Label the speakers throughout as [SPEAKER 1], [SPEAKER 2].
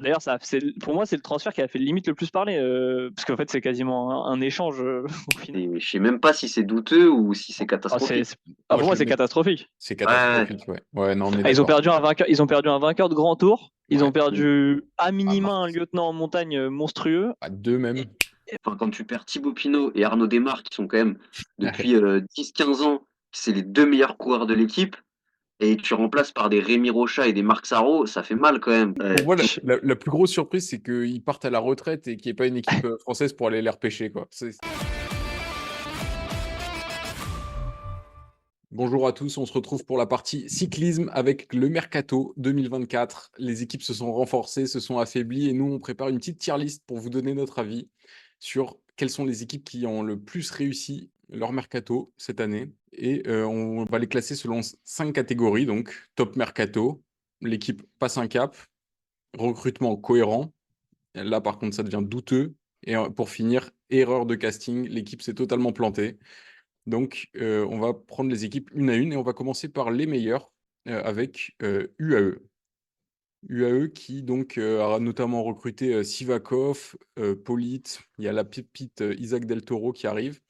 [SPEAKER 1] D'ailleurs, pour moi, c'est le transfert qui a fait limite le plus parler, parce qu'en fait, c'est quasiment un échange au final.
[SPEAKER 2] Et je sais même pas si c'est douteux ou si c'est
[SPEAKER 1] Ah,
[SPEAKER 2] catastrophique.
[SPEAKER 1] pour
[SPEAKER 3] Moi, je
[SPEAKER 1] moi,
[SPEAKER 3] le
[SPEAKER 1] c'est
[SPEAKER 3] mets.
[SPEAKER 1] catastrophique.
[SPEAKER 3] C'est
[SPEAKER 2] Ouais, ouais.
[SPEAKER 3] catastrophique, ouais. Ouais, non, on est
[SPEAKER 1] Ah,
[SPEAKER 3] d'accord.
[SPEAKER 1] ils ont perdu un vainqueur de grand tour. Ils ont
[SPEAKER 3] Ouais.
[SPEAKER 1] perdu à
[SPEAKER 3] Ah,
[SPEAKER 1] minima un
[SPEAKER 3] Marc.
[SPEAKER 1] lieutenant en montagne monstrueux.
[SPEAKER 3] À deux
[SPEAKER 2] Et-
[SPEAKER 3] même.
[SPEAKER 2] enfin, quand tu perds Thibaut Pinot et Arnaud Desmar, qui sont quand même
[SPEAKER 3] Ouais.
[SPEAKER 2] depuis 10-15 ans, c'est les deux meilleurs coureurs de l'équipe, et tu remplaces par des Rémi Rocha et des Marc Sarrault, ça fait mal quand même.
[SPEAKER 3] Pour moi, la plus grosse surprise, c'est qu'ils partent à la retraite et qu'il n'y ait pas une équipe française pour aller les repêcher, quoi. Bonjour à tous, on se retrouve pour la partie cyclisme avec le Mercato 2024. Les équipes se sont renforcées, se sont affaiblies et nous, on prépare une petite tier list pour vous donner notre avis sur quelles sont les équipes qui ont le plus réussi leur Mercato cette année. Et on va les classer selon 5 catégories, donc top Mercato, l'équipe passe un cap, recrutement cohérent. Là, par contre, ça devient douteux. Et pour finir, erreur de casting, l'équipe s'est totalement plantée. Donc, on va prendre les équipes une à une et on va commencer par les meilleurs avec UAE. UAE qui donc a notamment recruté Sivakov, Polit, il y a la pépite Isaac Del Toro qui arrive.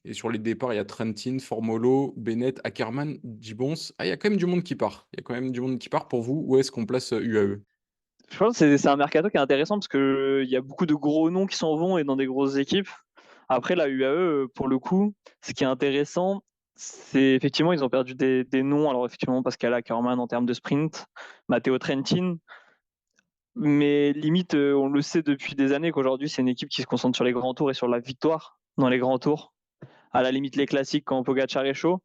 [SPEAKER 3] Et sur les départs, il y a Trentin, Formolo, Bennett, Ackermann, Gibbons. Ah, il y a quand même du monde qui part. Il y a quand même du monde qui part. Pour vous, où est-ce qu'on place UAE?
[SPEAKER 1] Je pense que c'est un mercato qui est intéressant parce que il y a beaucoup de gros noms qui s'en vont et dans des grosses équipes. Après, la UAE, pour le coup, ce qui est intéressant, c'est effectivement, ils ont perdu des noms. Alors, effectivement, Pascal Ackermann en termes de sprint, Matteo Trentin. Mais limite, on le sait depuis des années qu'aujourd'hui, c'est une équipe qui se concentre sur les grands tours et sur la victoire dans les grands tours. À la limite, les classiques quand Pogacar est chaud.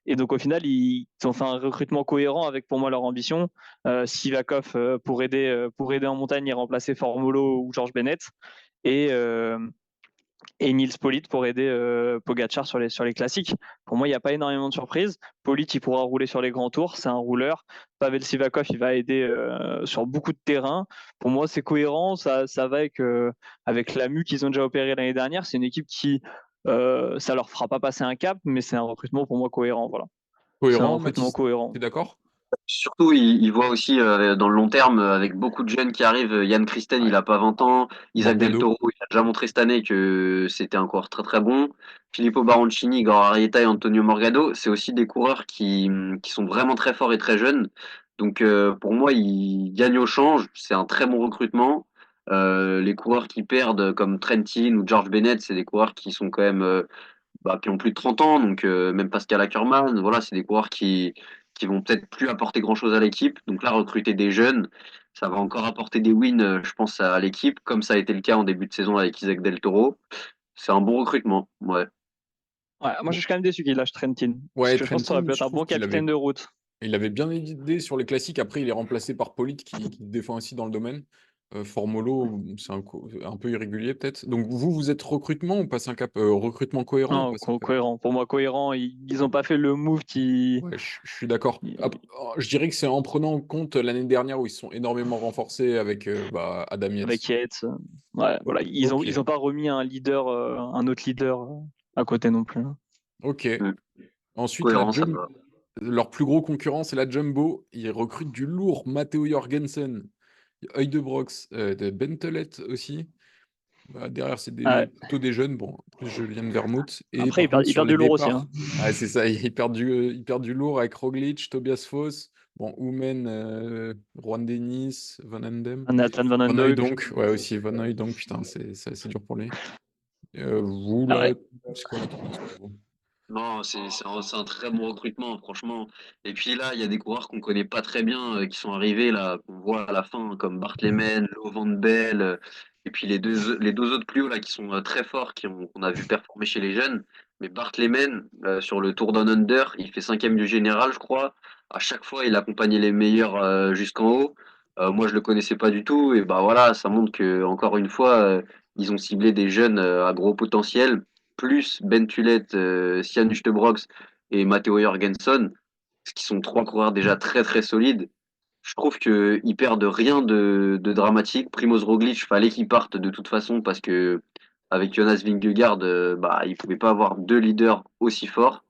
[SPEAKER 1] Et donc, au final, ils ont fait un recrutement cohérent avec, pour moi, leur ambition. Sivakov pour aider en montagne et remplacer Formolo ou George Bennett. Et, euh, et Nils Politt pour aider Pogacar sur les classiques. Pour moi, il n'y a pas énormément de surprises. Politt, il pourra rouler sur les grands tours, c'est un rouleur. Pavel Sivakov, il va aider sur beaucoup de terrain. Pour moi, c'est cohérent, ça va avec la mue qu'ils ont déjà opéré l'année dernière. C'est une équipe qui, ça leur fera pas passer un cap, mais c'est un recrutement pour moi cohérent. Voilà. C'est un
[SPEAKER 3] Cohérent,
[SPEAKER 1] recrutement
[SPEAKER 3] Mathis?
[SPEAKER 1] cohérent.
[SPEAKER 3] T'es d'accord?
[SPEAKER 2] Surtout, il voit aussi dans le long terme, avec beaucoup de jeunes qui arrivent. Yann Christen, il
[SPEAKER 3] Ouais.
[SPEAKER 2] a pas 20 ans. Isaac Del
[SPEAKER 3] Borgado.
[SPEAKER 2] Toro, il a déjà montré cette année que c'était encore très très bon. Filippo Baroncini, Igor Arrieta et Antonio Morgado, c'est aussi des coureurs qui sont vraiment très forts et très jeunes. Donc pour moi, ils gagnent au change. C'est un très bon recrutement. Les coureurs qui perdent, comme Trentin ou George Bennett, c'est des coureurs qui sont quand même qui ont plus de 30 ans, donc même Pascal Ackermann, voilà, c'est des coureurs qui vont peut-être plus apporter grand-chose à l'équipe. Donc là, recruter des jeunes, ça va encore apporter des wins, je pense, à l'équipe, comme ça a été le cas en début de saison avec Isaac Del Toro. C'est un bon recrutement, ouais.
[SPEAKER 1] Ouais, moi, je
[SPEAKER 3] Bon.
[SPEAKER 1] suis quand même déçu qu'il lâche Trentin, parce
[SPEAKER 3] Ouais,
[SPEAKER 1] que je pense que ça aurait
[SPEAKER 3] Trentin,
[SPEAKER 1] pu être
[SPEAKER 3] je
[SPEAKER 1] un
[SPEAKER 3] trouve
[SPEAKER 1] bon
[SPEAKER 3] qu'il
[SPEAKER 1] capitaine
[SPEAKER 3] avait
[SPEAKER 1] de route.
[SPEAKER 3] Il avait bien aidé sur les classiques. Après, il est remplacé par Polit qui défend aussi dans le domaine. Formolo, c'est un peu irrégulier peut-être. Donc vous êtes recrutement ou passe un cap recrutement cohérent ou
[SPEAKER 1] Non,
[SPEAKER 3] passe un cap?
[SPEAKER 1] cohérent. Pour moi, cohérent. Ils ont pas fait le move qui.
[SPEAKER 3] Ouais, je suis d'accord. Je dirais que c'est en prenant en compte l'année dernière où ils se sont énormément renforcés avec Adam
[SPEAKER 1] Avec
[SPEAKER 3] Yates.
[SPEAKER 1] Yates. Ouais, voilà.
[SPEAKER 3] Ok,
[SPEAKER 1] Ils ont pas remis un leader, un autre leader à côté non plus.
[SPEAKER 3] ok.
[SPEAKER 2] Mm.
[SPEAKER 3] Ensuite,
[SPEAKER 2] Cohérent, ça va.
[SPEAKER 3] leur plus gros concurrent, c'est la Jumbo. Ils recrutent du lourd. Matteo Jorgensen, Heudebrox, de Bentelet aussi. Derrière, c'est
[SPEAKER 1] Ouais.
[SPEAKER 3] plutôt des jeunes, bon, plus Julien Vermouth. Et
[SPEAKER 1] Après,
[SPEAKER 3] par contre,
[SPEAKER 1] ils
[SPEAKER 3] sur
[SPEAKER 1] perdent
[SPEAKER 3] les
[SPEAKER 1] du lourd aussi.
[SPEAKER 3] départs,
[SPEAKER 1] Hein.
[SPEAKER 3] ah, c'est ça, ils perdent du lourd avec Roglic, Tobias Foss, bon, Oumen, Juan Dennis, Van Endem.
[SPEAKER 1] Nathan Van
[SPEAKER 3] Van
[SPEAKER 1] Hooydonk.
[SPEAKER 3] Hooydonk, ouais, aussi, Van Hooydonk, putain, c'est assez dur pour lui. Vous,
[SPEAKER 1] Ah
[SPEAKER 3] là,
[SPEAKER 1] ouais.
[SPEAKER 3] c'est quoi la tendance pour vous?
[SPEAKER 2] Non, c'est un très bon recrutement, franchement. Et puis là, il y a des coureurs qu'on connaît pas très bien, qui sont arrivés, là, qu'on voit à la fin, comme Bart Lehman, Lo Van Bell, et puis les deux autres plus hauts, là, qui sont très forts, qu'on a vu performer chez les jeunes. Mais Bart Lehman, sur le Tour Down Under, il fait cinquième du général, je crois. À chaque fois, il accompagnait les meilleurs jusqu'en haut. Moi, je le connaissais pas du tout. Et bah voilà, ça montre que, encore une fois, ils ont ciblé des jeunes à gros potentiel plus Ben Tullet, Sian Uchtebrox et Matteo Jorgensen, ce qui sont trois coureurs déjà très très solides. Je trouve qu'ils perdent rien de dramatique. Primoz Roglic, fallait qu'il parte de toute façon parce que avec Jonas Vingegaard, il pouvait pas avoir deux leaders aussi forts.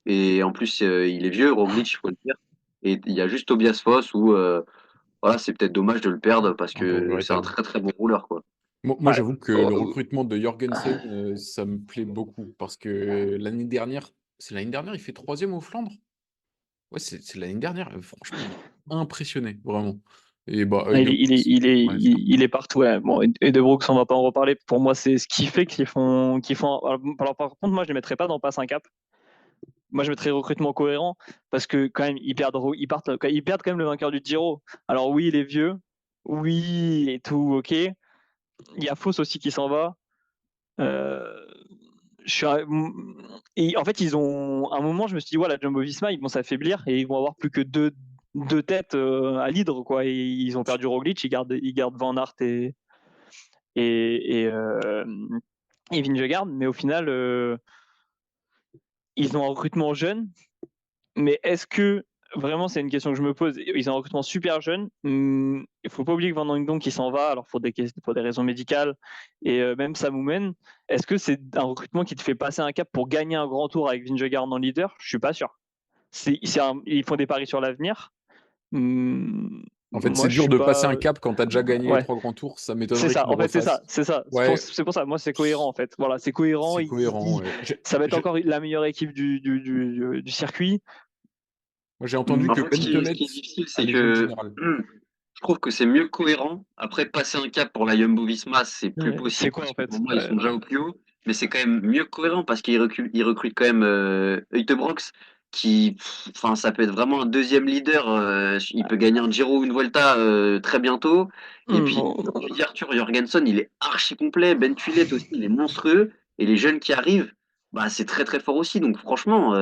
[SPEAKER 2] Et en plus, il est vieux, Roglic, il faut le dire. Et il y a juste Tobias Foss où voilà, c'est peut-être dommage de le perdre parce
[SPEAKER 3] Un peu
[SPEAKER 2] que c'est un
[SPEAKER 3] regrettable.
[SPEAKER 2] très très bon rouleur, quoi.
[SPEAKER 3] Moi,
[SPEAKER 1] Ouais.
[SPEAKER 3] j'avoue que le recrutement de Jorgensen, ça me plaît beaucoup parce que l'année dernière, c'est l'année dernière, il fait troisième au Flandre. Ouais, c'est l'année dernière. Franchement, il m'a impressionné, vraiment. Et bah,
[SPEAKER 1] Il
[SPEAKER 3] De
[SPEAKER 1] est, il est,
[SPEAKER 3] Bruyne,
[SPEAKER 1] il est,
[SPEAKER 3] ouais, c'est un
[SPEAKER 1] il est partout. Ouais. Bon, et De Bruyne, on va pas en reparler. Pour moi, c'est ce qui fait qu'ils font. Alors, par contre, moi, je les mettrais pas dans passe un cap. Moi, je mettrais recrutement cohérent parce que quand même, ils perdent quand même le vainqueur du Giro. Alors oui, il est vieux. Oui, et tout, ok. Il y a Foss aussi qui s'en va. Euh, et en fait, à un moment, je me suis dit, voilà, Jumbo Visma, ils vont s'affaiblir et ils vont avoir plus que deux têtes à l'hydre, quoi. Et ils ont perdu Roglic, ils gardent Van Aert et Vingegaard, mais au final, ils ont un recrutement jeune. Mais est-ce que vraiment, c'est une question que je me pose. Ils ont un recrutement super jeune. Il ne faut pas oublier que Van Hooijdonk qui s'en va, alors pour des raisons médicales, et même Samoumen. Est-ce que c'est un recrutement qui te fait passer un cap pour gagner un grand tour avec Vingegaard en leader? Je suis pas sûr. Ils font des paris sur l'avenir.
[SPEAKER 3] En fait, c'est
[SPEAKER 1] Moi, je
[SPEAKER 3] dur
[SPEAKER 1] suis
[SPEAKER 3] de passer
[SPEAKER 1] pas.
[SPEAKER 3] un cap quand tu as déjà gagné les
[SPEAKER 1] Ouais,
[SPEAKER 3] 3 grands tours. Ça
[SPEAKER 1] c'est
[SPEAKER 3] m'étonnerait
[SPEAKER 1] ça.
[SPEAKER 3] qu'ils le
[SPEAKER 1] En fait, c'est ça.
[SPEAKER 3] refassent.
[SPEAKER 1] C'est ça.
[SPEAKER 3] Ouais,
[SPEAKER 1] C'est pour ça. Moi, c'est cohérent en fait. Voilà, c'est cohérent.
[SPEAKER 3] c'est cohérent. Ouais.
[SPEAKER 1] Ça va être encore la meilleure équipe du circuit.
[SPEAKER 3] Moi, j'ai entendu
[SPEAKER 2] En
[SPEAKER 3] que
[SPEAKER 1] Hum,
[SPEAKER 2] fait, ce
[SPEAKER 3] Bentelet
[SPEAKER 2] qui est difficile, c'est
[SPEAKER 3] allait jouer le
[SPEAKER 2] que
[SPEAKER 3] général.
[SPEAKER 2] je trouve que c'est mieux cohérent. Après, passer un cap pour la Jumbo-Visma, c'est plus
[SPEAKER 1] Ouais, c'est
[SPEAKER 2] possible
[SPEAKER 1] quoi
[SPEAKER 2] parce
[SPEAKER 1] en
[SPEAKER 2] que pour
[SPEAKER 1] fait?
[SPEAKER 2] moi, ils sont déjà au plus haut. Mais c'est quand même mieux cohérent parce qu'ils recrutent quand même Uijtdebroeks qui, enfin, ça peut être vraiment un deuxième leader. Il peut gagner un Giro ou une Volta très bientôt. Et puis, comme tu dis, Arthur Jorgensen, il est archi complet. Ben Tuillet aussi, il est monstrueux. Et les jeunes qui arrivent, bah, c'est très très fort aussi. Donc franchement,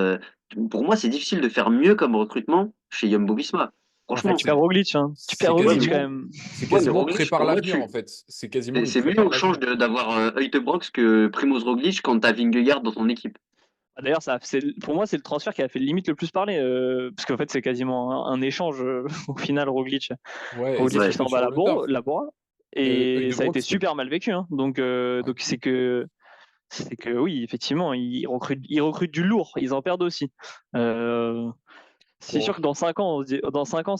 [SPEAKER 2] pour moi, c'est difficile de faire mieux comme recrutement chez Jumbo-Visma.
[SPEAKER 3] En fait,
[SPEAKER 1] Tu
[SPEAKER 2] Franchement.
[SPEAKER 1] perds Roglic, hein. Tu perds
[SPEAKER 3] c'est
[SPEAKER 2] Ouais,
[SPEAKER 1] Roglic
[SPEAKER 2] mais,
[SPEAKER 1] quand
[SPEAKER 3] quasiment,
[SPEAKER 1] même.
[SPEAKER 3] c'est
[SPEAKER 2] ouais, mais
[SPEAKER 3] quasiment
[SPEAKER 2] Roglic,
[SPEAKER 3] prépare
[SPEAKER 2] pour moi,
[SPEAKER 3] l'avenir, en fait. C'est quasiment, il
[SPEAKER 2] c'est mieux
[SPEAKER 3] prépare
[SPEAKER 2] on change
[SPEAKER 3] l'avenir.
[SPEAKER 2] d'avoir Uijtdebroeks que Primoz Roglic quand t'as Vingegaard dans ton équipe.
[SPEAKER 1] D'ailleurs, pour moi, c'est le transfert qui a fait limite le plus parler, parce qu'en fait, c'est quasiment un échange au final, Roglic.
[SPEAKER 3] Ouais, et ça
[SPEAKER 1] Roglic, il
[SPEAKER 3] s'est
[SPEAKER 2] Ouais.
[SPEAKER 3] fait
[SPEAKER 1] s'en va à
[SPEAKER 3] sur le tard.
[SPEAKER 1] Labora, et ça a
[SPEAKER 3] Heudebrooks,
[SPEAKER 1] été super mal vécu, hein. Donc,
[SPEAKER 3] ouais.
[SPEAKER 1] c'est que oui, effectivement, ils recrutent du lourd, ils en perdent aussi. Euh, c'est
[SPEAKER 3] Bon,
[SPEAKER 1] sûr que dans 5 ans, dans 5 ans,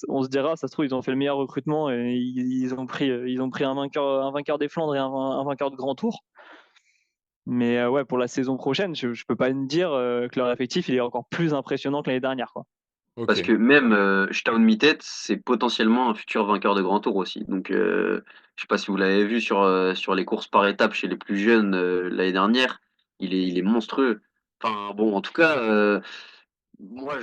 [SPEAKER 1] on se dira, ça se trouve, ils ont fait le meilleur recrutement et ils ont pris un vainqueur des Flandres et un vainqueur de Grand Tour. Mais ouais, pour la saison prochaine, je ne peux pas me dire que leur effectif il est encore plus impressionnant que l'année dernière, quoi.
[SPEAKER 2] Parce
[SPEAKER 3] ok.
[SPEAKER 2] que même Staun Mittet, c'est potentiellement un futur vainqueur de Grand Tour aussi. Donc, je sais pas si vous l'avez vu sur les courses par étapes chez les plus jeunes l'année dernière, il est monstrueux. Enfin, bon, en tout cas, moi,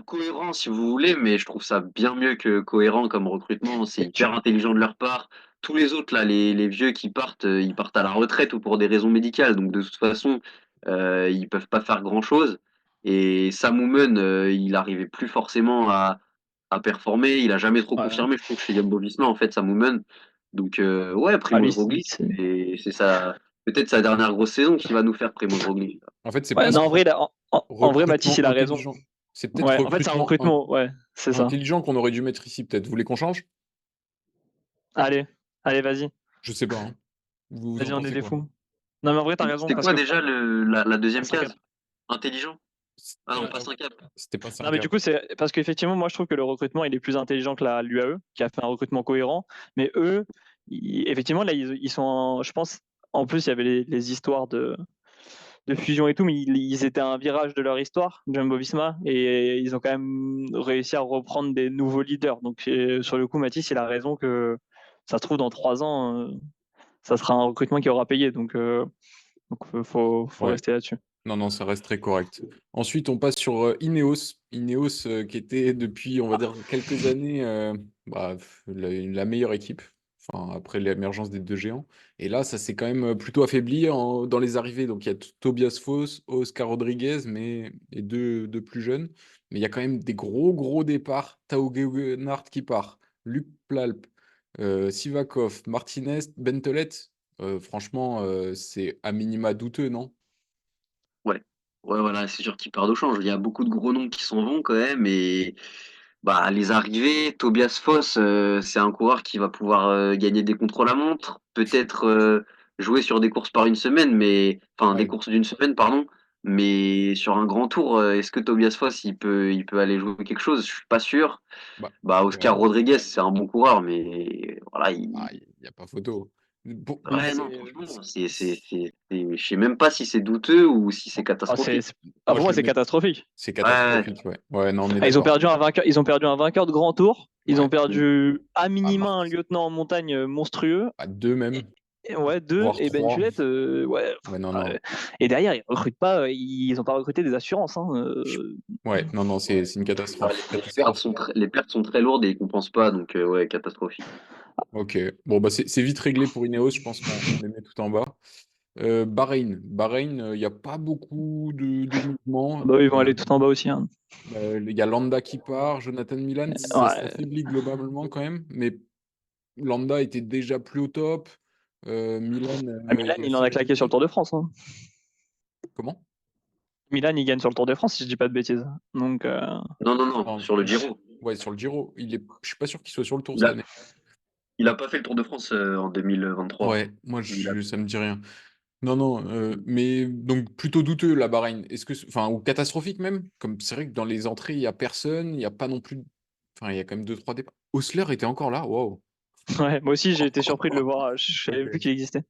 [SPEAKER 2] cohérent si vous voulez, mais je trouve ça bien mieux que cohérent comme recrutement. C'est
[SPEAKER 1] Et tu...
[SPEAKER 2] hyper intelligent de leur part. Tous les autres, là, les vieux qui partent, ils partent à la retraite ou pour des raisons médicales. Donc, de toute façon, ils peuvent pas faire grand-chose. Et Sam Oomen, il arrivait plus forcément à performer. Il a jamais trop
[SPEAKER 1] ouais.
[SPEAKER 2] confirmé, je trouve, chez Jumbo-Visma, en fait, Sam Oomen. Donc, ouais,
[SPEAKER 1] Ah, lui,
[SPEAKER 2] Primoz Roglic, c'est peut-être sa dernière grosse saison qui va nous faire Primoz Roglic.
[SPEAKER 3] En fait, c'est
[SPEAKER 1] ouais, non,
[SPEAKER 3] presque
[SPEAKER 1] en vrai, en vrai, Mathis, il
[SPEAKER 3] recrutement
[SPEAKER 1] a raison.
[SPEAKER 3] intelligent. C'est peut-être
[SPEAKER 1] Ouais, en fait, c'est un
[SPEAKER 3] recrutement
[SPEAKER 1] recrutement. Ouais, c'est ça.
[SPEAKER 3] intelligent qu'on aurait dû mettre ici, peut-être. Vous voulez qu'on change?
[SPEAKER 1] Allez, allez, vas-y.
[SPEAKER 3] Je sais pas, hein. Vous en
[SPEAKER 1] Vas-y, on est
[SPEAKER 3] pensez
[SPEAKER 1] des
[SPEAKER 3] quoi?
[SPEAKER 1] faux. Non, mais en vrai, t'as raison,
[SPEAKER 2] C'était
[SPEAKER 1] parce
[SPEAKER 2] quoi
[SPEAKER 1] que
[SPEAKER 2] déjà la deuxième
[SPEAKER 1] passe un cap.
[SPEAKER 2] case? Intelligent? Ah non, pas
[SPEAKER 3] Euh,
[SPEAKER 2] 5 cap.
[SPEAKER 3] C'était pas ça un
[SPEAKER 1] Non, mais du
[SPEAKER 3] cap.
[SPEAKER 1] coup, c'est parce qu'effectivement, moi, je trouve que le recrutement, il est plus intelligent que l'UAE, qui a fait un recrutement cohérent. Mais eux, effectivement, là, ils sont, je pense, en plus, il y avait les histoires de fusion et tout, mais ils étaient à un virage de leur histoire, Jumbo-Visma, et ils ont quand même réussi à reprendre des nouveaux leaders. Donc, sur le coup, Mathis, il a raison que ça se trouve, dans 3 ans, ça sera un recrutement qui aura payé. Donc faut
[SPEAKER 3] Ouais.
[SPEAKER 1] rester là-dessus.
[SPEAKER 3] Non, non, ça reste très correct. Ensuite, on passe sur Ineos. Ineos, qui était depuis, on va dire, quelques années, la meilleure équipe. Enfin, après l'émergence des deux géants. Et là, ça s'est quand même plutôt affaibli dans les arrivées. Donc, il y a Tobias Foss, Oscar Rodriguez, et deux plus jeunes. Mais il y a quand même des gros, gros départs. Tao Geoghegan qui part, Luc Plalp, Sivakov, Martinez, Bentelet. Franchement, c'est à minima douteux, non?
[SPEAKER 2] Ouais. Ouais, voilà, c'est sûr qu'il part au change. Il y a beaucoup de gros noms qui s'en vont quand même. Et bah, les arrivées, Tobias Foss, c'est un coureur qui va pouvoir gagner des contre-la-montre, peut-être jouer sur des courses par une semaine, mais enfin des
[SPEAKER 3] Ouais.
[SPEAKER 2] courses d'une semaine, pardon. Mais sur un grand tour, est-ce que Tobias Foss, il peut aller jouer quelque chose? Je suis pas sûr.
[SPEAKER 3] Bah,
[SPEAKER 2] Bah, Oscar
[SPEAKER 3] ouais.
[SPEAKER 2] Rodriguez, c'est un bon coureur, mais voilà,
[SPEAKER 3] Ah, il n'y a pas photo.
[SPEAKER 1] Ah,
[SPEAKER 2] ouais, non,
[SPEAKER 1] c'est
[SPEAKER 2] franchement, je sais même pas si c'est douteux ou si c'est
[SPEAKER 1] ah,
[SPEAKER 2] catastrophique.
[SPEAKER 3] Moi,
[SPEAKER 1] pour
[SPEAKER 3] je
[SPEAKER 1] moi,
[SPEAKER 3] le
[SPEAKER 1] c'est
[SPEAKER 3] mets.
[SPEAKER 1] catastrophique.
[SPEAKER 3] C'est
[SPEAKER 2] Ouais,
[SPEAKER 3] catastrophique, ouais. Ouais, non, on est
[SPEAKER 1] Ah,
[SPEAKER 3] d'accord.
[SPEAKER 1] ils ont perdu un vainqueur de grand tour. Ils
[SPEAKER 3] Ouais.
[SPEAKER 1] ont perdu à
[SPEAKER 3] À
[SPEAKER 1] minima un
[SPEAKER 3] Marc,
[SPEAKER 1] lieutenant en montagne monstrueux.
[SPEAKER 3] à deux même,
[SPEAKER 1] Ouais, deux.
[SPEAKER 3] voire
[SPEAKER 1] Et Ben
[SPEAKER 3] trois.
[SPEAKER 1] Chulette, ouais.
[SPEAKER 3] Ouais, non, non.
[SPEAKER 1] Et derrière, ils recrutent pas. Ils ont pas recruté des assurances. Hein,
[SPEAKER 3] Je- Ouais, non, non, c'est une
[SPEAKER 2] bah,
[SPEAKER 3] catastrophe.
[SPEAKER 2] les pertes
[SPEAKER 3] Catastrophe.
[SPEAKER 2] sont les pertes sont très lourdes et ils compensent pas, donc ouais, catastrophique.
[SPEAKER 3] Ok. Bon, bah, c'est vite réglé pour Ineos. Je pense qu'on les met tout en bas. Bahreïn. Bahreïn, il n'y a pas beaucoup de mouvements.
[SPEAKER 1] Bah, ils vont aller tout en bas aussi. Hein.
[SPEAKER 3] Il y a Landa qui part, Jonathan Milan, ça
[SPEAKER 1] Ouais.
[SPEAKER 3] s'affaiblit globalement quand même, mais Landa était déjà plus au top. Milan,
[SPEAKER 1] À Milan,
[SPEAKER 3] il y a
[SPEAKER 1] il en a claqué sur le
[SPEAKER 3] sécurité.
[SPEAKER 1] Tour de France. Hein.
[SPEAKER 3] Comment?
[SPEAKER 1] Milan, il gagne sur le Tour de France, si je dis pas de bêtises. Donc,
[SPEAKER 2] Non, non, non,
[SPEAKER 3] Non,
[SPEAKER 2] sur le Giro.
[SPEAKER 3] ouais, sur le Giro. Je suis pas sûr qu'il soit sur le Tour
[SPEAKER 2] Il
[SPEAKER 3] cette
[SPEAKER 2] a,
[SPEAKER 3] année.
[SPEAKER 2] il a pas fait le Tour de France en 2023.
[SPEAKER 3] Ouais, moi,
[SPEAKER 2] Il a-
[SPEAKER 3] ça me dit rien. Non, non, mais donc plutôt douteux la Bahreïn. Enfin, ou catastrophique même. Comme c'est vrai que dans les entrées, il y a personne, il n'y a pas non plus. Enfin, il y a quand même deux, trois départs. Osler était encore là, waouh.
[SPEAKER 1] ouais, moi aussi, j'ai été surpris de le voir. J'avais vu
[SPEAKER 3] Ok.
[SPEAKER 1] qu'il existait.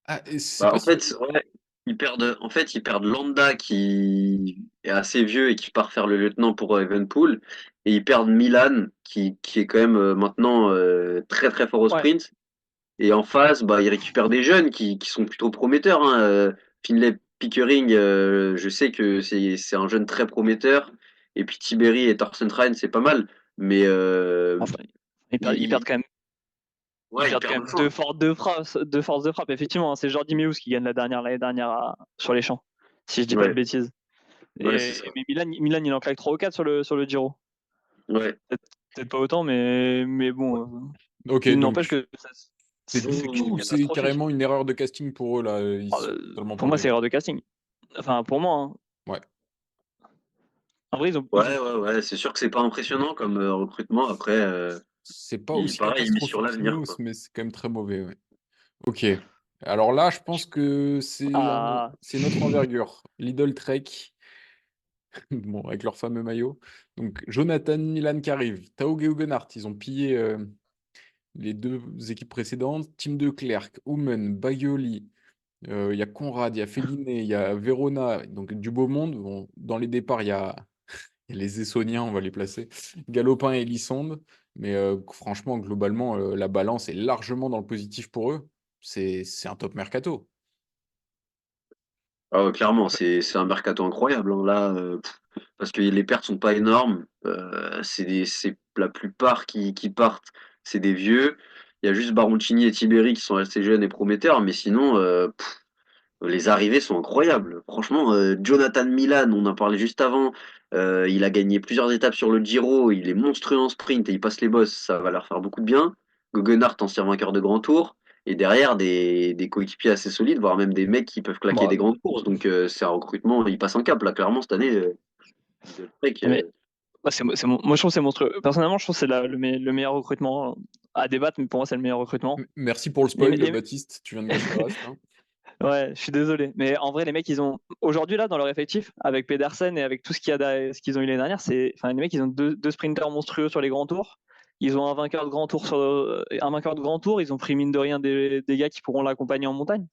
[SPEAKER 3] Ah, et c'est
[SPEAKER 2] Bah,
[SPEAKER 3] pas
[SPEAKER 2] en
[SPEAKER 3] si.
[SPEAKER 2] fait, ouais, ils perdent Landa qui est assez vieux et qui part faire le lieutenant pour Evenpool. Et ils perdent Milan qui est quand même maintenant très très fort au
[SPEAKER 1] Ouais.
[SPEAKER 2] sprint. Et en face, bah, ils récupèrent des jeunes qui sont plutôt prometteurs. Hein. Finlay Pickering, je sais que c'est un jeune très prometteur. Et puis Tiberi et Torsenrein, c'est pas mal. Mais
[SPEAKER 1] Enfin, ils
[SPEAKER 2] ils,
[SPEAKER 1] perdent quand même. Ils
[SPEAKER 2] ouais, ils
[SPEAKER 1] perdent quand
[SPEAKER 2] perdent
[SPEAKER 1] même
[SPEAKER 2] ça.
[SPEAKER 1] deux forces de frappe. Effectivement, hein, c'est Jordi Meus qui gagne l'année dernière sur les champs, si je dis pas de
[SPEAKER 2] Ouais,
[SPEAKER 1] bêtises.
[SPEAKER 2] ouais, c'est ça.
[SPEAKER 1] Mais Milan, il en claque 3 ou 4 sur le Giro.
[SPEAKER 2] Ouais.
[SPEAKER 1] Peut-être pas autant, mais bon,
[SPEAKER 3] Ok,
[SPEAKER 1] il n'empêche
[SPEAKER 3] donc
[SPEAKER 1] que
[SPEAKER 3] c'est tout
[SPEAKER 1] c'est
[SPEAKER 3] ou c'est
[SPEAKER 1] catastrophique.
[SPEAKER 3] carrément une erreur de casting pour eux là? Ils se sont totalement
[SPEAKER 1] Pour moi, c'est
[SPEAKER 3] plantés.
[SPEAKER 1] erreur de casting. Enfin, pour moi. Hein.
[SPEAKER 3] Ouais.
[SPEAKER 1] En vrai,
[SPEAKER 2] Ouais, ouais, ouais, c'est sûr que c'est pas impressionnant comme recrutement. Après,
[SPEAKER 3] C'est pas aussi
[SPEAKER 2] pareil, il mise sur
[SPEAKER 3] catastrophique
[SPEAKER 2] l'avenir,
[SPEAKER 3] qu'Ineos,
[SPEAKER 2] quoi.
[SPEAKER 3] mais c'est quand même très mauvais. Ouais. Ok. Alors là, je pense que
[SPEAKER 1] Ah,
[SPEAKER 3] c'est notre envergure. Lidl Trek, bon, avec leur fameux maillot. Donc, Jonathan Milan qui arrive. Tao Geoghenaert, ils ont pillé les deux équipes précédentes. Team de Klerk, Oumen, Bagioli. Il y a Conrad, il y a Féliné, il y a Verona. Donc, du beau monde. Bon, dans les départs, il y a les Essoniens, on va les placer. Galopin et Lissonde. Mais franchement, globalement, la balance est largement dans le positif pour eux. C'est un top mercato.
[SPEAKER 2] Ah ouais, clairement, c'est un mercato incroyable, hein, là, parce que les pertes sont pas énormes. C'est la plupart qui partent, c'est des vieux. Il y a juste Baroncini et Tiberi qui sont restés jeunes et prometteurs, mais sinon, les arrivées sont incroyables. Franchement, Jonathan Milan, on en parlait juste avant. Il a gagné plusieurs étapes sur le Giro. Il est monstrueux en sprint et il passe les bosses. Ça va leur faire beaucoup de bien. Guggenhardt, ancien vainqueur de Grand Tour. Et derrière, des coéquipiers assez solides, voire même des mecs qui peuvent claquer des
[SPEAKER 1] bon,
[SPEAKER 2] grandes courses. Donc, c'est un recrutement. Il passe un cap, là, clairement, cette année. Le mec,
[SPEAKER 1] mais moi, je trouve que c'est monstrueux. Personnellement, je trouve que c'est le meilleur recrutement à débattre, mais pour moi, c'est le meilleur recrutement.
[SPEAKER 3] Merci pour le
[SPEAKER 1] Les,
[SPEAKER 3] spoil,
[SPEAKER 1] les-
[SPEAKER 3] Baptiste. Tu viens de gâcher le reste, hein.
[SPEAKER 1] Ouais, je suis désolé. Mais en vrai, les mecs, ils ont. Aujourd'hui, là, dans leur effectif, avec Pedersen et avec tout ce ce qu'ils ont eu l'année dernière, enfin, les mecs, ils ont deux sprinters monstrueux sur les grands tours. Ils ont un vainqueur de grand tour un vainqueur de grand tour. Ils ont pris, mine de rien, des gars qui pourront l'accompagner en montagne.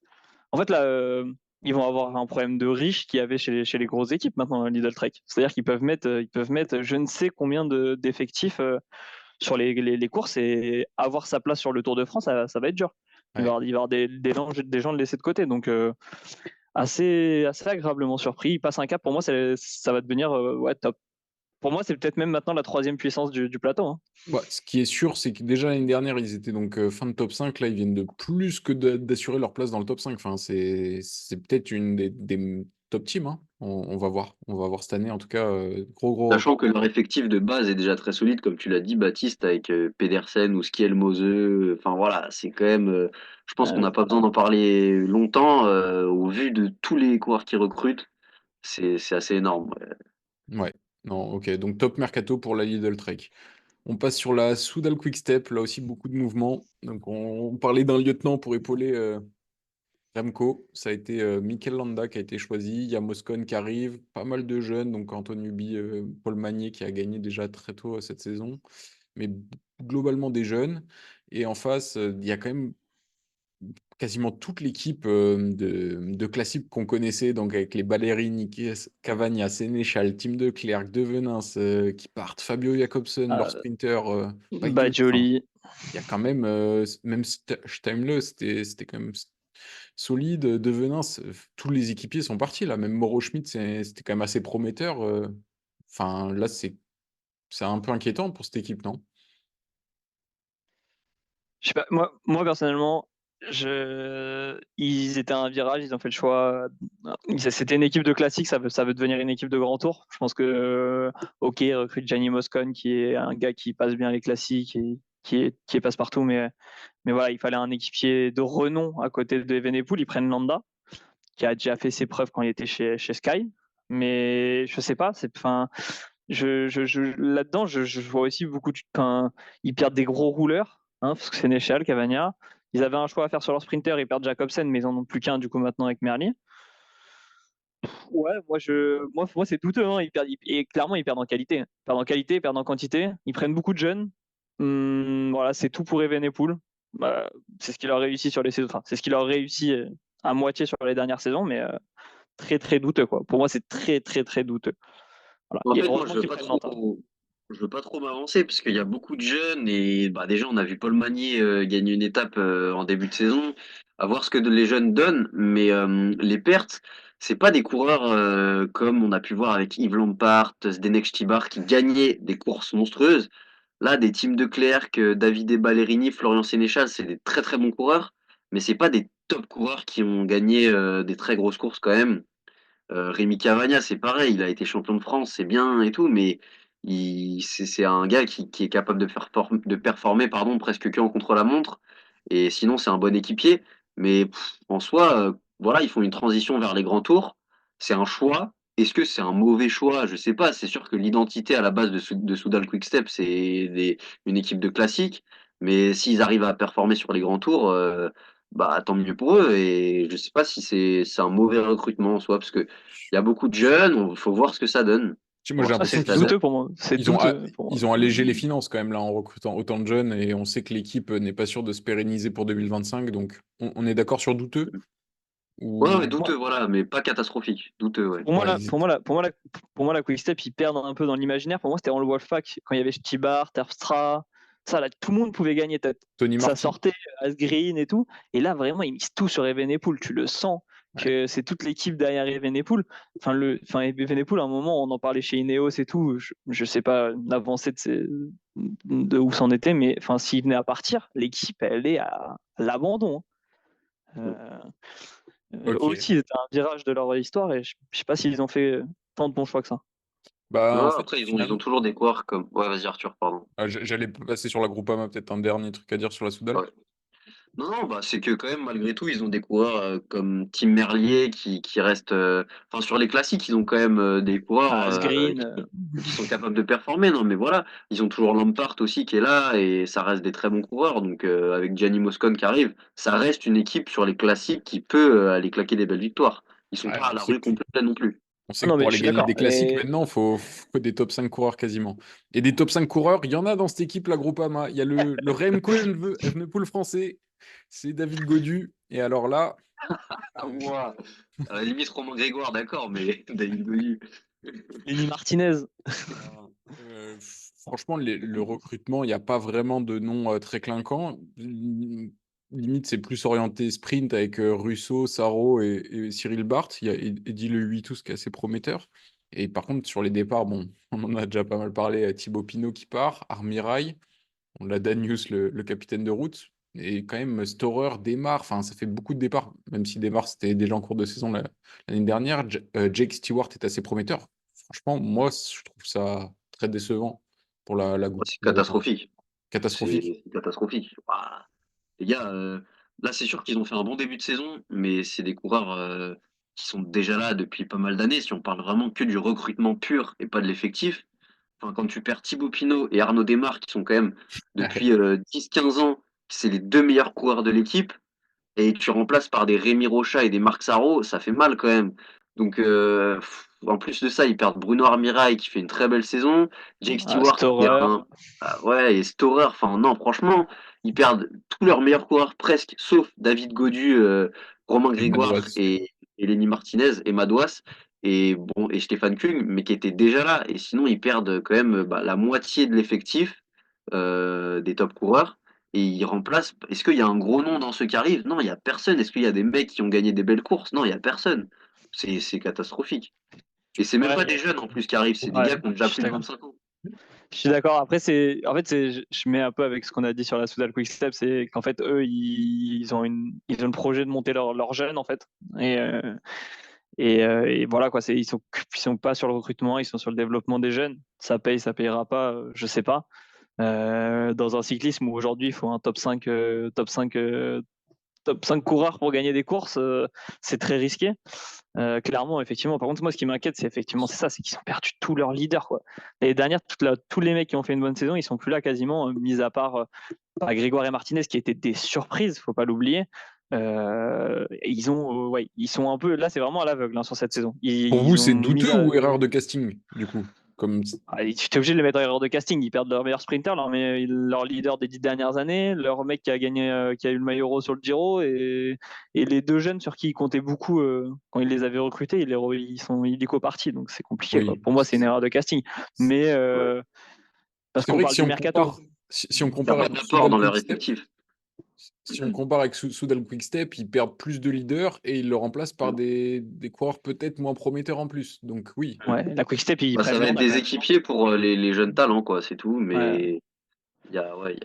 [SPEAKER 1] En fait, là, ils vont avoir un problème de riche qu'il y avait chez les grosses équipes maintenant, Lidl Trek. C'est-à-dire qu'ils peuvent mettre je ne sais combien d'effectifs sur les courses et avoir sa place sur le Tour de France, ça va être dur.
[SPEAKER 3] Ouais.
[SPEAKER 1] Il va y avoir des gens de laisser de côté. Donc, assez agréablement surpris. Il passe un cap. Pour moi, ça va devenir ouais, top. Pour moi, c'est peut-être même maintenant la troisième puissance du plateau. Hein.
[SPEAKER 3] Bah, ce qui est sûr, c'est que déjà l'année dernière, ils étaient donc fin de top 5. Là, ils viennent de plus que d'assurer leur place dans le top 5. Enfin, c'est peut-être une des top teams, hein. On va voir. On va voir cette année. En tout cas, gros
[SPEAKER 2] sachant que
[SPEAKER 3] recrutement.
[SPEAKER 2] leur effectif de base est déjà très solide, comme tu l'as dit, Baptiste, avec Pedersen ou Skielmose. Enfin voilà, c'est quand même. Je pense qu'on
[SPEAKER 1] Euh,
[SPEAKER 2] n'a pas besoin d'en parler longtemps. Au vu de tous les coureurs qui recrutent, c'est assez énorme. Ouais.
[SPEAKER 3] Ouais. Non, ok. Donc top mercato pour la Lidl Trek. On passe sur la Soudal Quick Step. Là aussi, beaucoup de mouvements. Donc, on parlait d'un lieutenant pour épauler Remco, ça a été Mikel Landa qui a été choisi. Il y a Moscon qui arrive, pas mal de jeunes, donc Anthony Ubi, Paul Magnier qui a gagné déjà très tôt cette saison, mais globalement des jeunes. Et en face, il y a quand même quasiment toute l'équipe de classiques qu'on connaissait, donc avec les Ballerini, Cavagna, Sénéchal, Tim de Klerk, De Venins qui partent, Fabio Jacobsen, leur
[SPEAKER 1] Euh,
[SPEAKER 3] sprinter, Weigl. Enfin,
[SPEAKER 1] Bajoli.
[SPEAKER 3] il y a quand même, même Steimle, c'était quand même solide. De Venins, tous les équipiers sont partis là. Même Mauro Schmidt, c'était quand même assez prometteur. Enfin, là, c'est un peu inquiétant pour cette équipe, non?
[SPEAKER 1] Je sais pas, moi personnellement, ils étaient à un virage, ils ont fait le choix. C'était une équipe de classique, ça veut devenir une équipe de grand tour. Je pense que, ok, ils recrutent Gianni Moscon, qui est un gars qui passe bien les classiques et qui est passe-partout, mais voilà, il fallait un équipier de renom à côté de Evenepoel. Ils prennent Landa, qui a déjà fait ses preuves quand il était chez Sky. Mais je sais pas, enfin, là-dedans, je vois aussi beaucoup ils perdent des gros rouleurs, hein, parce que c'est Sénéchal, Cavagna. Ils avaient un choix à faire sur leur sprinter, ils perdent Jacobsen, mais ils en ont plus qu'un du coup maintenant avec Merlier. Ouais, pour moi c'est douteux, hein. Et clairement ils perdent en qualité. Ils perdent en qualité, ils perdent en quantité. Ils prennent beaucoup de jeunes. Voilà, c'est tout pour Evenepoel. Bah, c'est ce qui leur réussit sur les saisons. Enfin, c'est ce qui leur réussit à moitié sur les dernières saisons, mais très très douteux quoi. Pour moi, c'est très très très douteux. Voilà.
[SPEAKER 2] En
[SPEAKER 1] Et
[SPEAKER 2] fait, moi,
[SPEAKER 1] heureusement qu'ils prennent Lanta.
[SPEAKER 2] je veux pas trop m'avancer parce qu'il y a beaucoup de jeunes et bah, déjà, on a vu Paul Magnier gagner une étape en début de saison. À voir ce que les jeunes donnent, mais les pertes, c'est pas des coureurs comme on a pu voir avec Yves Lampart, Zdenek Stibar qui gagnaient des courses monstrueuses. Là, des teams de Klerk, Davide Ballerini, Florian Sénéchal, c'est des très très bons coureurs, mais c'est pas des top coureurs qui ont gagné des très grosses courses quand même. Rémi Cavagna, c'est pareil, il a été champion de France, c'est bien et tout, mais c'est un gars qui est capable de performer pardon, presque que en contre-la-montre. Et sinon, c'est un bon équipier. Mais en soi, voilà, ils font une transition vers les grands tours. C'est un choix. Est-ce que c'est un mauvais choix? Je sais pas. C'est sûr que l'identité à la base de Soudal Quick-Step, c'est une équipe de classique. Mais s'ils arrivent à performer sur les grands tours, bah tant mieux pour eux. Et je sais pas si c'est un mauvais recrutement en soi, parce que il y a beaucoup de jeunes, il faut voir ce que ça donne.
[SPEAKER 3] Tu sais, moi,
[SPEAKER 2] Faut
[SPEAKER 3] j'ai
[SPEAKER 2] voir ce
[SPEAKER 1] Ah,
[SPEAKER 2] que
[SPEAKER 3] l'impression
[SPEAKER 1] c'est
[SPEAKER 2] ça
[SPEAKER 3] qu'ils ont,
[SPEAKER 2] donne.
[SPEAKER 1] douteux pour moi. C'est
[SPEAKER 3] ils ont, a-
[SPEAKER 1] douteux pour moi.
[SPEAKER 3] ils ont allégé les finances quand même là en recrutant autant de jeunes et on sait que l'équipe n'est pas sûre de se pérenniser pour 2025. Donc, on est d'accord sur douteux
[SPEAKER 2] Ouais, ouais,
[SPEAKER 3] ou
[SPEAKER 1] Moi,
[SPEAKER 2] douteux, voilà, mais pas catastrophique. Douteux, ouais.
[SPEAKER 1] pour moi,
[SPEAKER 3] ouais,
[SPEAKER 1] là, pour moi, là, pour moi, là, pour moi, la Quick Step, ils perdent un peu dans l'imaginaire. Pour moi, c'était en le Wolfpack, quand il y avait Stibar, Terpstra. Ça, là, tout le monde pouvait gagner.
[SPEAKER 3] Tony
[SPEAKER 1] Ça
[SPEAKER 3] Martin.
[SPEAKER 1] sortait, Asgreen et tout. Et là, vraiment, ils misent tout sur Evenepoel. Tu le sens
[SPEAKER 3] Ouais.
[SPEAKER 1] que c'est toute l'équipe derrière Evenepoel. Enfin, Evenepoel, à un moment, on en parlait chez Ineos et tout. Je sais pas l'avancée de où c'en était, mais enfin, s'il venait à partir, l'équipe, elle est à l'abandon, hein.
[SPEAKER 3] Ok.
[SPEAKER 1] Aussi, c'était un virage de leur histoire et je sais pas s'ils ont fait tant de bons choix que ça.
[SPEAKER 3] Bah,
[SPEAKER 2] Non,
[SPEAKER 3] en fait,
[SPEAKER 2] après, ils ont
[SPEAKER 3] finalement,
[SPEAKER 2] toujours des coureurs comme. Ouais, vas-y, Arthur, pardon.
[SPEAKER 3] j'allais passer sur la Groupama, peut-être un dernier truc à dire sur la Soudal.
[SPEAKER 2] Ouais. Non, non, bah, c'est que quand même, malgré tout, ils ont des coureurs comme Tim Merlier qui restent. Enfin, sur les classiques, ils ont quand même des coureurs
[SPEAKER 1] Asgreen,
[SPEAKER 2] qui sont capables de performer. Non, mais voilà, ils ont toujours Lampart aussi qui est là et ça reste des très bons coureurs. Donc, avec Gianni Moscon qui arrive, ça reste une équipe sur les classiques qui peut aller claquer des belles victoires. Ils sont
[SPEAKER 3] Ouais,
[SPEAKER 2] pas à la rue complète non plus.
[SPEAKER 3] on sait que
[SPEAKER 1] non, mais
[SPEAKER 3] pour
[SPEAKER 1] je
[SPEAKER 3] aller
[SPEAKER 1] suis
[SPEAKER 3] gagner
[SPEAKER 1] d'accord.
[SPEAKER 3] des classiques, maintenant, faut des top 5 coureurs quasiment. Et des top 5 coureurs, il y en a dans cette équipe, la Groupama. Il y a le Remco Evenepoel français, c'est David Godu. Et alors là,
[SPEAKER 2] Ah, moi, à la limite, Romain Grégoire, d'accord, mais David Goyu.
[SPEAKER 1] Lenny Martinez.
[SPEAKER 3] franchement, le recrutement, il n'y a pas vraiment de nom très clinquant. Limite, c'est plus orienté sprint avec Russo, Sarro et Cyril Barth. Il y a Eddy Le Huitous qui est assez prometteur. Et par contre, sur les départs, bon, on en a déjà pas mal parlé. Thibaut Pinot qui part, Armirail, on l'a Danius, le capitaine de route. Et quand même, Storer démarre. Enfin, ça fait beaucoup de départs, même si démarre, c'était déjà en cours de saison l'année dernière. Jake Stewart est assez prometteur. Franchement, moi, je trouve ça très décevant pour la
[SPEAKER 2] Ouais, c'est
[SPEAKER 3] groupe 1.
[SPEAKER 2] catastrophique.
[SPEAKER 3] Catastrophique.
[SPEAKER 2] C'est catastrophique. Ouah. Les gars, là, c'est sûr qu'ils ont fait un bon début de saison, mais c'est des coureurs qui sont déjà là depuis pas mal d'années. Si on parle vraiment que du recrutement pur et pas de l'effectif, enfin, quand tu perds Thibaut Pinot et Arnaud Desmar, qui sont quand même depuis 10-15 ans, c'est les deux meilleurs coureurs de l'équipe, et tu remplaces par des Rémi Rocha et des Marc Sarro, ça fait mal quand même. Donc, en plus de ça, ils perdent Bruno Armirail qui fait une très belle saison, Jake Stewart qui est
[SPEAKER 1] Storer.
[SPEAKER 2] ouais, et Storer, enfin non, franchement, ils perdent tous leurs meilleurs coureurs presque, sauf David Godu, Romain
[SPEAKER 3] Et
[SPEAKER 2] Grégoire
[SPEAKER 3] Madouas.
[SPEAKER 2] et Lenny Martinez et Madouas et bon et Stéphane Kung, mais qui étaient déjà là. Et sinon, ils perdent quand même la moitié de l'effectif des top coureurs. Et ils remplacent. Est-ce qu'il y a un gros nom dans ceux qui arrivent? Non, il y a personne. Est-ce qu'il y a des mecs qui ont gagné des belles courses? Non, il y a personne. C'est catastrophique. Et c'est même pas des
[SPEAKER 1] Ouais,
[SPEAKER 2] jeunes en plus qui arrivent, c'est des
[SPEAKER 1] ouais,
[SPEAKER 2] gars qui ont
[SPEAKER 1] je
[SPEAKER 2] déjà
[SPEAKER 1] suis
[SPEAKER 2] plus de
[SPEAKER 1] d'accord.
[SPEAKER 2] 25 ans.
[SPEAKER 1] Je suis d'accord. Après, je mets un peu avec ce qu'on a dit sur la Soudal Quickstep, c'est qu'en fait, eux, ils ont le projet de monter leur jeunes, en fait. Et voilà, quoi. Ils sont pas sur le recrutement, ils sont sur le développement des jeunes. Ça paye, ça payera pas, je sais pas. Dans un cyclisme où aujourd'hui, il faut un top 5 coureurs pour gagner des courses, c'est très risqué. Clairement, effectivement. Par contre, moi, ce qui m'inquiète, c'est effectivement c'est ça, c'est qu'ils ont perdu tous leurs leaders, quoi. L'année dernière, tous les mecs qui ont fait une bonne saison, ils sont plus là quasiment, mis à part Grégoire et Martinez qui étaient des surprises, faut pas l'oublier. Ils sont un peu là, c'est vraiment à l'aveugle sur cette saison.
[SPEAKER 3] Pour vous,
[SPEAKER 1] Ils
[SPEAKER 3] c'est
[SPEAKER 1] ont mis
[SPEAKER 3] douteux
[SPEAKER 1] à,
[SPEAKER 3] ou erreur de casting, du coup? Comme...
[SPEAKER 1] tu es obligé de les mettre en erreur de casting. Ils perdent leur meilleur sprinter, leur leader des 10 dernières années, leur mec qui a gagné, qui a eu le maillot rose sur le Giro, et les deux jeunes sur qui ils comptaient beaucoup quand ils les avaient recrutés, ils sont illico partis. Donc c'est compliqué, quoi.
[SPEAKER 3] Oui.
[SPEAKER 1] Pour moi, c'est une erreur de casting. Mais
[SPEAKER 2] Ouais.
[SPEAKER 1] parce
[SPEAKER 3] C'est
[SPEAKER 1] qu'on
[SPEAKER 3] vrai que
[SPEAKER 1] parle
[SPEAKER 3] si
[SPEAKER 1] du
[SPEAKER 3] on
[SPEAKER 1] mercato.
[SPEAKER 3] compare, si on
[SPEAKER 2] Il n'y a
[SPEAKER 3] compare
[SPEAKER 2] pas
[SPEAKER 3] avec
[SPEAKER 2] d'apport
[SPEAKER 3] Soudal
[SPEAKER 2] dans leur
[SPEAKER 3] Quickstep,
[SPEAKER 2] effectif.
[SPEAKER 3] si on compare avec Soudal Quickstep, ils perdent plus de leaders et ils le remplacent par des coureurs peut-être moins prometteurs en plus. Donc oui.
[SPEAKER 1] Ouais, la Quickstep, ils
[SPEAKER 2] Bah, ça
[SPEAKER 1] prennent
[SPEAKER 2] va être
[SPEAKER 1] Landa quand
[SPEAKER 2] des
[SPEAKER 1] même.
[SPEAKER 2] équipiers pour les jeunes talents, quoi, c'est tout.
[SPEAKER 1] Ouais.
[SPEAKER 2] Mais il y a...
[SPEAKER 1] Ouais,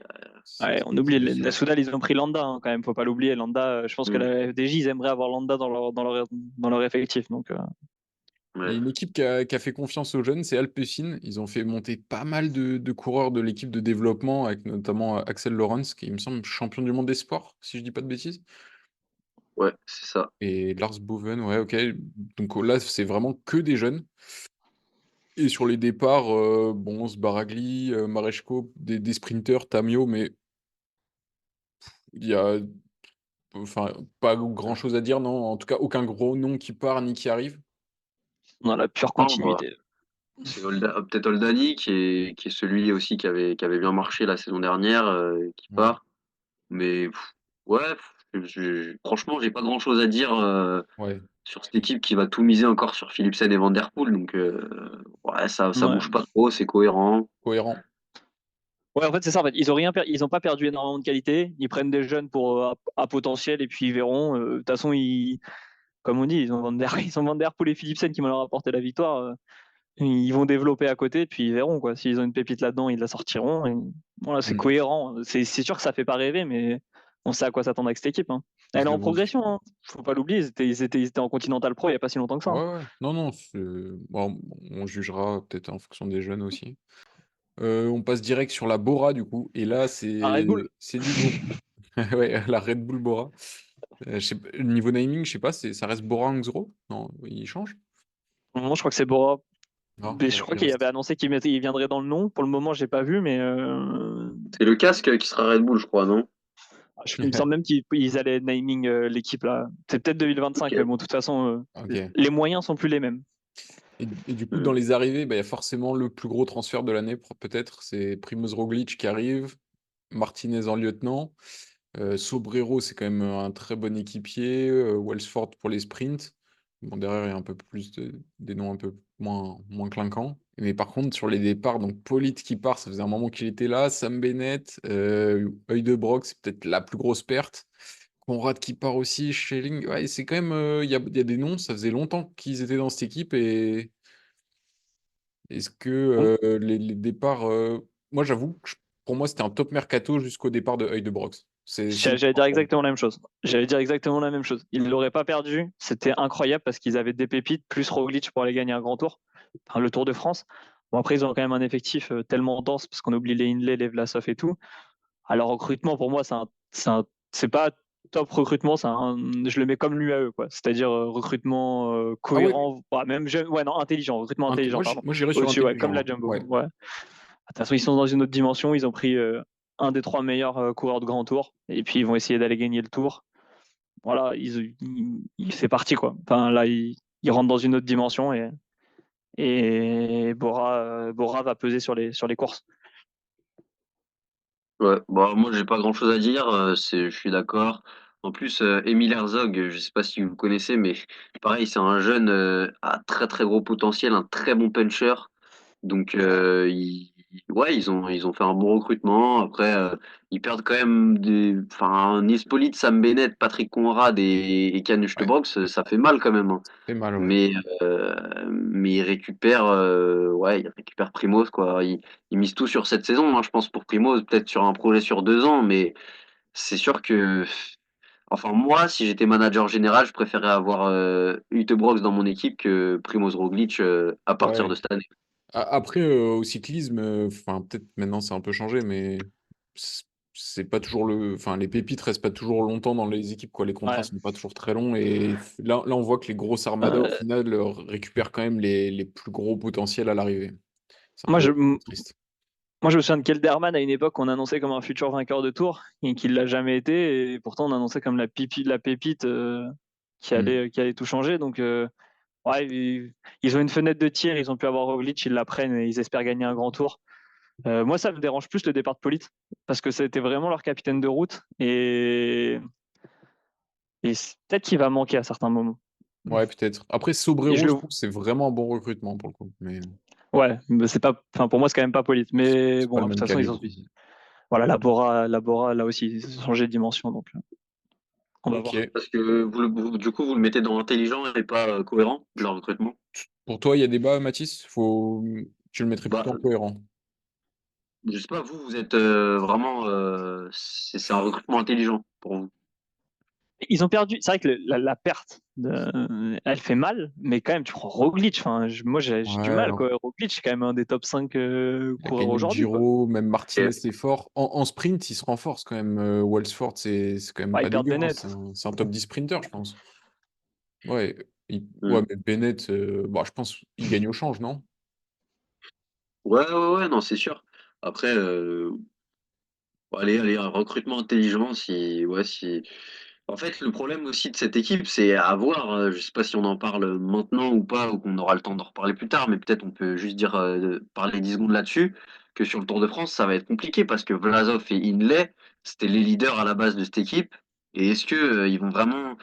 [SPEAKER 1] on
[SPEAKER 3] C'est
[SPEAKER 1] oublie, la
[SPEAKER 3] décevant.
[SPEAKER 1] Soudal, ils ont pris Landa quand même, faut pas l'oublier. Landa, je pense que
[SPEAKER 2] Hmm.
[SPEAKER 1] la FDJ, ils aimeraient avoir Landa dans leur effectif. Donc,
[SPEAKER 3] Il y a
[SPEAKER 2] Ouais.
[SPEAKER 3] une équipe qui a fait confiance aux jeunes, c'est Alpecin. Ils ont fait monter pas mal de coureurs de l'équipe de développement, avec notamment Axel Lawrence, qui, il me semble, champion du monde des sports, si je dis pas de bêtises.
[SPEAKER 2] Ouais, c'est ça.
[SPEAKER 3] Et Lars Boven, ouais, ok. Donc là, c'est vraiment que des jeunes. Et sur les départs, bon, Sbaragli, Mareshko, des sprinters, Tamio, mais il y a enfin, pas grand-chose à dire, non. En tout cas, aucun gros nom qui part ni qui arrive.
[SPEAKER 1] dans la pure
[SPEAKER 2] Non, bah,
[SPEAKER 1] continuité.
[SPEAKER 2] c'est peut-être Oldani qui est celui aussi qui avait bien marché la saison dernière, qui
[SPEAKER 3] Ouais.
[SPEAKER 2] part. Mais ouais, franchement, j'ai pas grand-chose à dire
[SPEAKER 3] Ouais,
[SPEAKER 2] sur cette équipe qui va tout miser encore sur Philipsen et Van Der Poel. Donc ouais, ça
[SPEAKER 1] Ouais.
[SPEAKER 2] bouge pas trop, c'est cohérent.
[SPEAKER 3] cohérent.
[SPEAKER 1] Ouais, en fait, c'est ça. En fait, ils ont pas perdu énormément de qualité. Ils prennent des jeunes pour à potentiel et puis ils verront. De toute façon, comme on dit, ils ont ils ont Van Der Poel et Philipsen qui m'ont leur apporté la victoire. Ils vont développer à côté, puis ils verront, quoi. S'ils ont une pépite là-dedans, ils la sortiront. Et voilà, c'est
[SPEAKER 3] Mm.
[SPEAKER 1] cohérent. C'est sûr que ça fait pas rêver, mais on sait à quoi s'attendre avec cette équipe, hein.
[SPEAKER 3] Ils
[SPEAKER 1] Elle est
[SPEAKER 3] se
[SPEAKER 1] en
[SPEAKER 3] devancent.
[SPEAKER 1] progression, hein. Faut pas l'oublier. Ils étaient en Continental Pro il y a pas si longtemps que ça, hein.
[SPEAKER 3] Ouais, ouais. Non, non, bon, on jugera peut-être en fonction des jeunes aussi. On passe direct sur la Bora, du coup. Et là,
[SPEAKER 1] Ah, Red Bull.
[SPEAKER 3] c'est du lourd. Ouais, la Red Bull Bora. Niveau naming, je sais pas, ça reste Bora Hansgrohe? Non, il change?
[SPEAKER 1] Au moment, je crois que c'est Bora.
[SPEAKER 3] Non,
[SPEAKER 1] Mais je
[SPEAKER 3] bon,
[SPEAKER 1] crois
[SPEAKER 3] il
[SPEAKER 1] qu'il avait
[SPEAKER 3] reste.
[SPEAKER 1] annoncé il viendrait dans le nom. Pour le moment, j'ai pas vu, mais
[SPEAKER 2] C'est le casque qui sera Red Bull, je crois, non?
[SPEAKER 1] il me semble même qu'ils allaient naming l'équipe là. C'est peut-être 2025, mais
[SPEAKER 2] Ok.
[SPEAKER 1] bon, de toute façon,
[SPEAKER 3] Ok.
[SPEAKER 1] les moyens sont plus les mêmes.
[SPEAKER 3] Et du coup, dans
[SPEAKER 1] Euh,
[SPEAKER 3] les arrivées, bah, il y a forcément le plus gros transfert de l'année, peut-être. C'est Primoz Roglic qui arrive, Martinez en lieutenant. Sobrero, c'est quand même un très bon équipier. Welsford pour les sprints. Bon, derrière, il y a un peu plus des noms un peu moins clinquants. Mais par contre, sur les départs, donc Polit qui part, ça faisait un moment qu'il était là. Sam Bennett, Heudebrock, c'est peut-être la plus grosse perte. Conrad qui part aussi, Schelling. Ouais, c'est quand même. Il y a des noms, ça faisait longtemps qu'ils étaient dans cette équipe. Et est-ce que les départs. Moi, j'avoue que pour moi, c'était un top mercato jusqu'au départ de Heudebrock. C'est
[SPEAKER 1] J'allais dire exactement la même chose. J'allais dire exactement la même chose. Ils ne l'auraient pas perdu. C'était incroyable parce qu'ils avaient des pépites, plus Roglic pour aller gagner un grand tour, enfin, le Tour de France. Bon, après, ils ont quand même un effectif tellement dense parce qu'on oublie les Hindley, les Vlasov et tout. Alors, recrutement, pour moi, c'est pas top recrutement, je le mets comme l'UAE, quoi. C'est-à-dire recrutement
[SPEAKER 3] Ah ouais,
[SPEAKER 1] cohérent, même ouais, non, intelligent, recrutement intelligent, pardon.
[SPEAKER 3] moi j'irais sur
[SPEAKER 1] Au-dessus, ouais, comme
[SPEAKER 3] intelligent,
[SPEAKER 1] la
[SPEAKER 3] hein.
[SPEAKER 1] Jumbo.
[SPEAKER 3] Ouais.
[SPEAKER 1] Ouais. De toute façon, ils sont dans une autre dimension. Ils ont pris un des trois meilleurs coureurs de grand tour. Et puis, ils vont essayer d'aller gagner le tour. voilà, c'est parti quoi. Enfin, là, ils rentrent dans une autre dimension et Bora va peser sur les courses.
[SPEAKER 2] Ouais, bah moi j'ai pas grand-chose à dire, je suis d'accord. En plus, Emile Herzog, je sais pas si vous connaissez, mais pareil, c'est un jeune à très très gros potentiel, un très bon puncher. Donc ouais, ils ont fait un bon recrutement. Après, ils perdent quand même enfin Nils Politt, Sam Bennett, Patrick Conrad et Ken
[SPEAKER 3] Ouais,
[SPEAKER 2] Brox, ça fait mal quand même, hein.
[SPEAKER 3] c'est mal, ouais.
[SPEAKER 2] Mais ils récupèrent ouais, ils récupèrent Primoz quoi. Ils misent tout sur cette saison, hein, je pense pour Primoz, peut-être sur un projet sur 2 ans, mais c'est sûr que enfin moi, si j'étais manager général, je préférerais avoir Ute Brox dans mon équipe que Primoz Roglic à partir de
[SPEAKER 3] Ouais.
[SPEAKER 2] cette année.
[SPEAKER 3] Après, au cyclisme, enfin, peut-être maintenant c'est un peu changé, mais c- c'est pas toujours enfin, les pépites restent pas toujours longtemps dans les équipes, quoi. Les contrats
[SPEAKER 1] Ouais.
[SPEAKER 3] sont pas toujours très longs. Et là, on voit que les grosses armadas, au
[SPEAKER 1] Euh,
[SPEAKER 3] final, récupèrent quand même les plus gros potentiels à l'arrivée. C'est un
[SPEAKER 1] moi,
[SPEAKER 3] peu
[SPEAKER 1] je,
[SPEAKER 3] triste.
[SPEAKER 1] moi, je me souviens de Kelderman à une époque qu'on annonçait comme un futur vainqueur de Tour et qu'il l'a jamais été. Et pourtant, on annonçait comme la pépite
[SPEAKER 3] Mm.
[SPEAKER 1] qui allait tout changer. Donc, ouais, ils ont une fenêtre de tir. Ils ont pu avoir Roglic, ils la prennent et ils espèrent gagner un grand tour. Moi, ça me dérange plus le départ de Politt parce que c'était vraiment leur capitaine de route et peut-être qu'il va manquer à certains moments.
[SPEAKER 3] Ouais, peut-être. Après,
[SPEAKER 1] Et je
[SPEAKER 3] Sobrero,
[SPEAKER 1] le
[SPEAKER 3] je trouve que c'est vraiment un bon recrutement pour le coup. Mais
[SPEAKER 1] ouais, mais c'est pas, enfin pour moi c'est quand même pas Politt. Mais
[SPEAKER 3] c'est pas
[SPEAKER 1] bon,
[SPEAKER 3] le
[SPEAKER 1] de toute
[SPEAKER 3] même
[SPEAKER 1] façon ils ont
[SPEAKER 3] calibre.
[SPEAKER 1] voilà la Bora là aussi ils ont changé de dimension donc on va
[SPEAKER 3] Ok.
[SPEAKER 1] voir.
[SPEAKER 2] Parce que du coup, vous le mettez dans intelligent et pas cohérent, leur recrutement.
[SPEAKER 3] Pour toi, il y a débat, Mathis? Tu le mettrais
[SPEAKER 2] Bah,
[SPEAKER 3] plutôt en cohérent.
[SPEAKER 2] je sais pas, vous êtes vraiment, c'est un recrutement intelligent pour vous.
[SPEAKER 1] Ils ont perdu. C'est vrai que la perte, elle fait mal, mais quand même, tu prends Roglic. Enfin, moi, j'ai du mal.
[SPEAKER 3] Ouais,
[SPEAKER 1] Quoi. Roglic, c'est quand même un des top 5
[SPEAKER 3] il a
[SPEAKER 1] coureurs
[SPEAKER 3] gagné le
[SPEAKER 1] aujourd'hui. Quoi.
[SPEAKER 3] Giro, même Martinez
[SPEAKER 2] Et,
[SPEAKER 3] c'est fort. En sprint, il se renforce quand même. Walsford, c'est quand même
[SPEAKER 1] Ouais,
[SPEAKER 3] pas
[SPEAKER 1] ils perdent
[SPEAKER 3] dégueu, hein.
[SPEAKER 1] Bennett.
[SPEAKER 3] C'est un top 10 sprinter, je pense. Ouais,
[SPEAKER 2] hmm.
[SPEAKER 3] ouais, mais Bennett, bah, je pense il gagne au change, non?
[SPEAKER 2] Ouais, ouais, ouais, non, c'est sûr. Après, allez, un recrutement intelligent, si. En fait, le problème aussi de cette équipe, c'est à voir. Je sais pas si on en parle maintenant ou pas, ou qu'on aura le temps d'en reparler plus tard, mais peut-être on peut juste dire, parler 10 secondes là-dessus, que sur le Tour de France, ça va être compliqué parce que Vlasov et Hindley, c'était les leaders à la base de cette équipe. Et est-ce que, ils vont vraiment.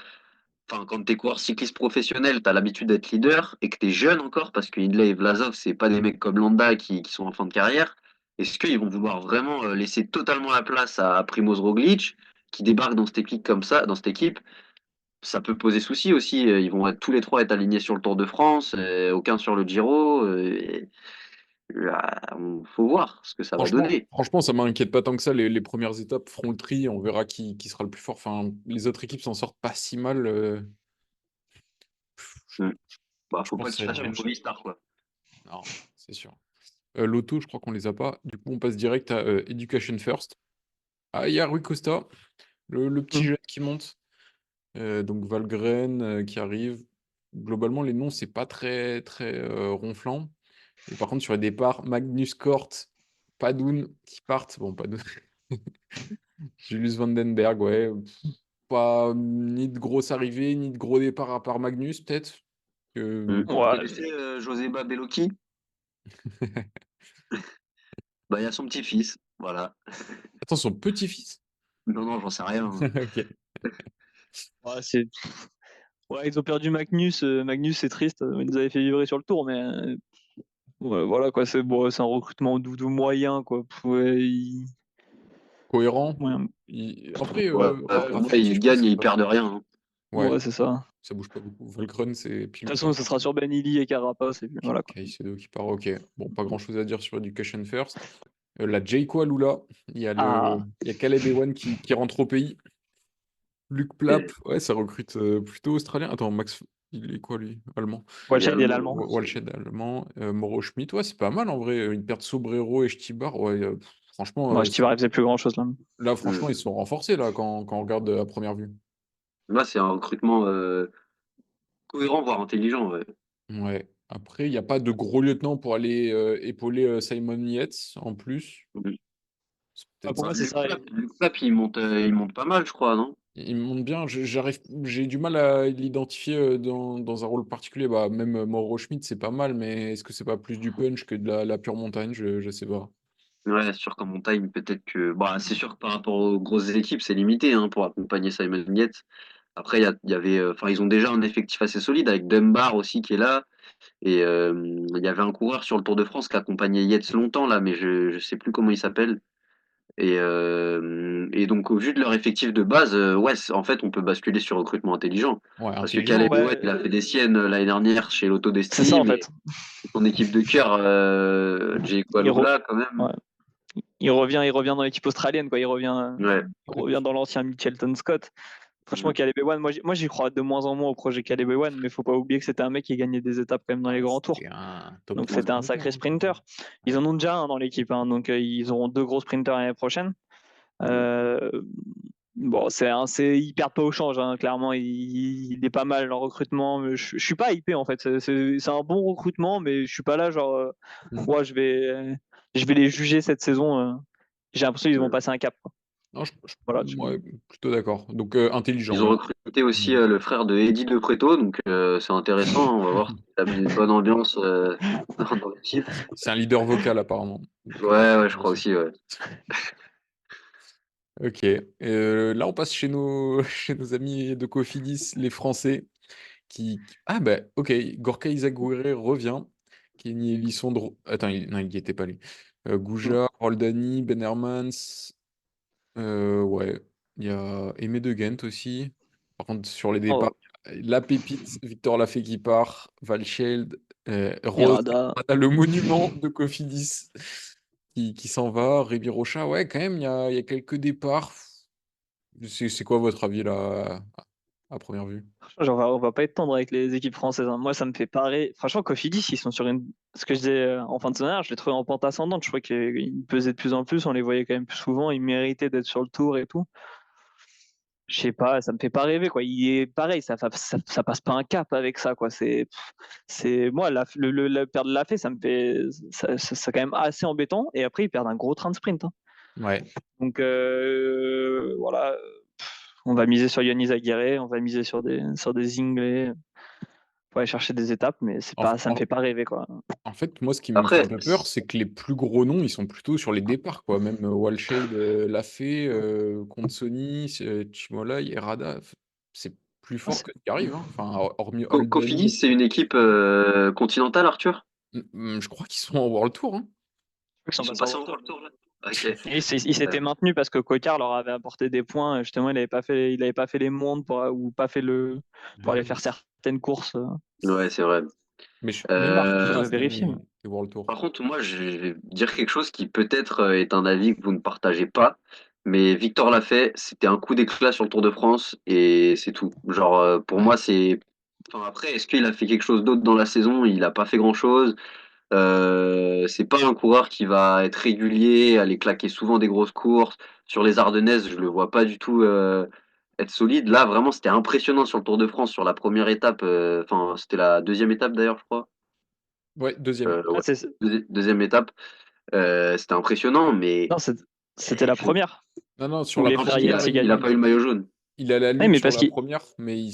[SPEAKER 2] Enfin, quand t'es coureur cycliste professionnel, t'as l'habitude d'être leader et que t'es jeune encore, parce que Hindley et Vlasov, c'est pas des mecs comme Landa qui sont en fin de carrière. Est-ce qu'ils vont vouloir vraiment laisser totalement la place à Primoz Roglic, qui débarque dans cette équipe comme ça, dans cette équipe? Ça peut poser souci aussi. Ils vont tous les trois être alignés sur le Tour de France, aucun sur le Giro. Faut voir ce que ça va donner.
[SPEAKER 3] Franchement, ça m'inquiète pas tant que ça. Les premières étapes feront le tri, on verra qui sera le plus fort. Enfin, les autres équipes s'en sortent pas si mal. Je,
[SPEAKER 2] Hmm. Bah,
[SPEAKER 3] je
[SPEAKER 2] faut pas
[SPEAKER 3] pense que ça
[SPEAKER 2] qu'ils
[SPEAKER 3] va être
[SPEAKER 2] fassent une
[SPEAKER 3] dimanche.
[SPEAKER 2] Movistar, quoi.
[SPEAKER 3] Non, c'est sûr. L'auto, je crois qu'on les a pas. Du coup, on passe direct à Education First. Ah, il y a Rui Costa, le petit
[SPEAKER 1] Mm.
[SPEAKER 3] jeune qui monte. Donc Valgren qui arrive. Globalement, les noms, c'est pas très, très ronflant. Et par contre, sur les départs, Magnus Cort, Padoun qui partent. Bon, Padoun. Julius Vandenberg, ouais. Pas ni de grosse arrivée, ni de gros départ à part Magnus, peut-être.
[SPEAKER 2] Hmm.
[SPEAKER 3] Que...
[SPEAKER 2] Vous
[SPEAKER 1] Ouais,
[SPEAKER 2] connaissez Joseba Bellocchi? Bah, il y a son petit-fils. Voilà.
[SPEAKER 3] Attends, son petit-fils?
[SPEAKER 2] Non, non, j'en sais rien.
[SPEAKER 3] Ok.
[SPEAKER 1] ouais, ouais, ils ont perdu Magnus. Magnus, c'est triste. Ils nous avaient fait vibrer sur le tour, mais ouais, voilà quoi. C'est bon, c'est un recrutement doudou moyen quoi. Ouais,
[SPEAKER 3] Cohérent.
[SPEAKER 1] moyen.
[SPEAKER 3] Après,
[SPEAKER 2] Ouais, ouais, pour moi,
[SPEAKER 3] Rafiki,
[SPEAKER 2] ils
[SPEAKER 3] je pense
[SPEAKER 2] gagnent
[SPEAKER 3] que
[SPEAKER 2] et
[SPEAKER 3] ça
[SPEAKER 2] ils
[SPEAKER 3] va.
[SPEAKER 2] perdent rien, hein.
[SPEAKER 3] Ouais,
[SPEAKER 1] Ouais, c'est ça.
[SPEAKER 3] ça bouge pas beaucoup. Volcron, c'est
[SPEAKER 1] De
[SPEAKER 3] pile
[SPEAKER 1] toute
[SPEAKER 3] ou
[SPEAKER 1] façon,
[SPEAKER 3] face.
[SPEAKER 1] ce sera sur Benili et Carapace et puis voilà quoi.
[SPEAKER 3] Caicedo qui part, ok. Bon, pas grand-chose à dire sur Education First. La Jayco Alula,
[SPEAKER 1] Ah,
[SPEAKER 3] il y a Caleb Ewan qui rentre au pays. Luc Plapp,
[SPEAKER 2] Et
[SPEAKER 3] ouais, ça recrute plutôt australien. Attends, Max, il est quoi lui? Allemand.
[SPEAKER 2] il est
[SPEAKER 1] Walshed, il est
[SPEAKER 2] allemand,
[SPEAKER 1] l'allemand.
[SPEAKER 3] Walshed allemand. Moro Schmidt, ouais, c'est pas mal en vrai. Une perte Sobrero et Stibar, ouais, franchement,
[SPEAKER 1] Moi, je Stivar, il faisait plus grand chose là.
[SPEAKER 3] là,
[SPEAKER 2] Hmm.
[SPEAKER 3] franchement, ils sont renforcés là quand on regarde à première vue.
[SPEAKER 2] Là, c'est un recrutement cohérent, voire intelligent. Ouais.
[SPEAKER 3] Ouais. Après, il n'y a pas de gros lieutenant pour aller épauler Simon Yates en plus.
[SPEAKER 2] Hmm.
[SPEAKER 3] C'est
[SPEAKER 1] Ah,
[SPEAKER 3] peut-être
[SPEAKER 1] pour
[SPEAKER 3] ça.
[SPEAKER 1] moi, c'est ça.
[SPEAKER 2] Luc Plapp, il monte pas mal, je crois, non?
[SPEAKER 3] Il monte bien. J'ai du mal à l'identifier dans un rôle particulier. Bah, même Mauro Schmidt, c'est pas mal, mais est-ce que c'est pas plus du punch que de la pure montagne? Je sais pas.
[SPEAKER 2] Ouais, c'est sûr qu'en montagne, peut-être que. Bah, c'est sûr que par rapport aux grosses équipes, c'est limité hein, pour accompagner Simon Yates. Après, il y avait. Enfin, ils ont déjà un effectif assez solide avec Dunbar aussi qui est là. Et il y avait un coureur sur le Tour de France qui accompagnait Yates longtemps, là, mais je sais plus comment il s'appelle. Et donc, au vu de leur effectif de base, ouais, en fait, on peut basculer sur recrutement intelligent.
[SPEAKER 3] Ouais,
[SPEAKER 2] Parce que
[SPEAKER 3] intelligent.
[SPEAKER 2] Caleb Ewan, il
[SPEAKER 1] Ouais,
[SPEAKER 2] a fait des siennes l'année dernière chez Lotto
[SPEAKER 1] c'est ça
[SPEAKER 2] Destiny,
[SPEAKER 1] en
[SPEAKER 2] mais
[SPEAKER 1] fait.
[SPEAKER 2] son équipe de cœur, Jay
[SPEAKER 1] Il, re-
[SPEAKER 2] Alula, quand même.
[SPEAKER 1] ouais. Il revient dans l'équipe australienne, quoi.
[SPEAKER 2] Ouais.
[SPEAKER 1] Il revient dans l'ancien Mitchelton Scott. Franchement,
[SPEAKER 2] Mhm.
[SPEAKER 1] Caleb Ewan, moi j'y crois de moins en moins au projet Caleb Ewan, mais faut pas oublier que c'était un mec qui gagnait des étapes quand même dans
[SPEAKER 3] Ah,
[SPEAKER 1] les grands tours.
[SPEAKER 3] c'était un top
[SPEAKER 1] Donc
[SPEAKER 3] 3
[SPEAKER 1] c'était un
[SPEAKER 3] sprinter,
[SPEAKER 1] sacré
[SPEAKER 3] hein, quand même.
[SPEAKER 1] sprinter. Ils en ont déjà un dans l'équipe, hein, donc ils auront 2 gros sprinters l'année prochaine.
[SPEAKER 2] Mhm.
[SPEAKER 1] Euh, bon, ils perdent pas au change, hein, clairement, il est pas mal leur recrutement. Mais je suis pas hypé en fait. C'est un bon recrutement, mais je suis pas là genre,
[SPEAKER 3] Mm.
[SPEAKER 1] ouais, je vais les juger cette saison. J'ai l'impression qu'ils vont
[SPEAKER 2] Mhm.
[SPEAKER 1] passer un cap, quoi.
[SPEAKER 3] Non,
[SPEAKER 1] Voilà.
[SPEAKER 3] ouais, plutôt d'accord. Donc,
[SPEAKER 2] Ils
[SPEAKER 3] intelligent,
[SPEAKER 2] ont
[SPEAKER 3] ouais.
[SPEAKER 2] recruté aussi
[SPEAKER 3] Mm.
[SPEAKER 2] le frère de Eddie De Preto, donc c'est intéressant. On va voir si ça met une bonne ambiance dans l'équipe.
[SPEAKER 3] C'est un leader vocal, apparemment. Donc,
[SPEAKER 2] Ouais, ouais, je crois
[SPEAKER 3] intéressant.
[SPEAKER 2] aussi, ouais.
[SPEAKER 3] Ok. Là, on passe chez nos, chez nos amis de Cofidis, les Français. Ah, bah, ok. Gorka Izagüirre revient. Kenny Elissondro. Attends, non, il n'y était pas lui.
[SPEAKER 2] Mm.
[SPEAKER 3] Gouja, Roldani, Ben Hermans. Ouais. Il y a Aimé de Ghent aussi. Par contre, sur les départs,
[SPEAKER 1] Oh,
[SPEAKER 3] la pépite, Victor Lafay qui part, Valcheld, Rose,
[SPEAKER 1] Irada.
[SPEAKER 3] le monument de Cofidis qui s'en va, Rémi Rocha. Ouais, quand même, il y a quelques départs. C'est quoi votre avis là, à première vue?
[SPEAKER 1] Genre, on va pas être tendre avec les équipes françaises, hein. Moi, ça me fait pareil. Franchement, Cofidis, ils sont sur une. Ce que je disais en fin de saison, je les trouvais en pente ascendante. Je crois qu'ils pesaient de plus en plus. On les voyait quand même plus souvent. Ils méritaient d'être sur le tour et tout. Je sais pas, ça me fait pas rêver, quoi. Il est pareil, ça passe pas un cap avec ça, quoi. Moi, la perdre de la fait, ça me fait. C'est quand même assez embêtant. Et après, ils perdent un gros train de sprint, hein.
[SPEAKER 3] Ouais.
[SPEAKER 1] Donc, voilà. On va miser sur Yannis Aguirre, on va miser sur des Inglés pour aller chercher des étapes, mais
[SPEAKER 3] En,
[SPEAKER 1] ça me
[SPEAKER 3] en-
[SPEAKER 1] fait pas rêver, quoi.
[SPEAKER 3] en fait, moi, ce qui me fait un
[SPEAKER 2] Après,
[SPEAKER 3] peu peur, c'est que les plus gros noms, ils sont plutôt sur les départs, quoi. Même Walshade, Lafay, Consoni, Chimolai, Errada, c'est plus
[SPEAKER 1] Ah,
[SPEAKER 3] fort que ce qui arrive, hein. Enfin, hormis
[SPEAKER 2] Cofidis,
[SPEAKER 3] Oldani.
[SPEAKER 2] c'est une équipe continentale, Arthur?
[SPEAKER 3] Je crois qu'ils sont en World Tour, hein.
[SPEAKER 1] Ils
[SPEAKER 2] Ils
[SPEAKER 1] sont
[SPEAKER 2] sont
[SPEAKER 1] passés en
[SPEAKER 2] passés
[SPEAKER 1] World
[SPEAKER 2] en
[SPEAKER 1] Tour.
[SPEAKER 2] World Tour, là? Ok.
[SPEAKER 1] Et ils s'étaient maintenus parce que Cocard leur avait apporté des points. Justement, il avait pas fait les mondes ou pas fait pour
[SPEAKER 3] Ah
[SPEAKER 1] aller
[SPEAKER 3] oui.
[SPEAKER 1] faire certaines courses.
[SPEAKER 2] Ouais, c'est vrai.
[SPEAKER 3] Mais même
[SPEAKER 2] Euh,
[SPEAKER 3] Arthur a
[SPEAKER 1] Faudrait
[SPEAKER 3] cette
[SPEAKER 1] vérifier.
[SPEAKER 3] année les World Tour.
[SPEAKER 2] Par contre, moi, je vais dire quelque chose qui peut-être est un avis que vous ne partagez pas, mais Victor l'a fait, c'était un coup d'éclat sur le Tour de France et c'est tout. Genre, pour moi, c'est. Enfin, après, est-ce qu'il a fait quelque chose d'autre dans la saison? Il n'a pas fait grand-chose. C'est pas un coureur qui va être régulier, aller claquer souvent des grosses courses. Sur les Ardennaises, je le vois pas du tout être solide. Là, vraiment, c'était impressionnant sur le Tour de France, sur la première étape. Enfin, c'était la deuxième étape d'ailleurs, je crois.
[SPEAKER 3] Ouais, deuxième.
[SPEAKER 1] Ah,
[SPEAKER 2] Ouais, deuxième étape. C'était impressionnant, mais
[SPEAKER 1] non, c'était la
[SPEAKER 2] je-
[SPEAKER 1] première.
[SPEAKER 3] Non, non, sur
[SPEAKER 1] Vous
[SPEAKER 3] la
[SPEAKER 1] voulez
[SPEAKER 2] en
[SPEAKER 1] faire
[SPEAKER 2] fait,
[SPEAKER 3] première,
[SPEAKER 1] Yates
[SPEAKER 2] il a
[SPEAKER 1] gagner.
[SPEAKER 2] pas eu le maillot jaune.
[SPEAKER 3] il a la
[SPEAKER 1] Oui,
[SPEAKER 3] lune
[SPEAKER 1] mais
[SPEAKER 3] sur
[SPEAKER 1] parce
[SPEAKER 3] la
[SPEAKER 1] qu'il.
[SPEAKER 3] première, mais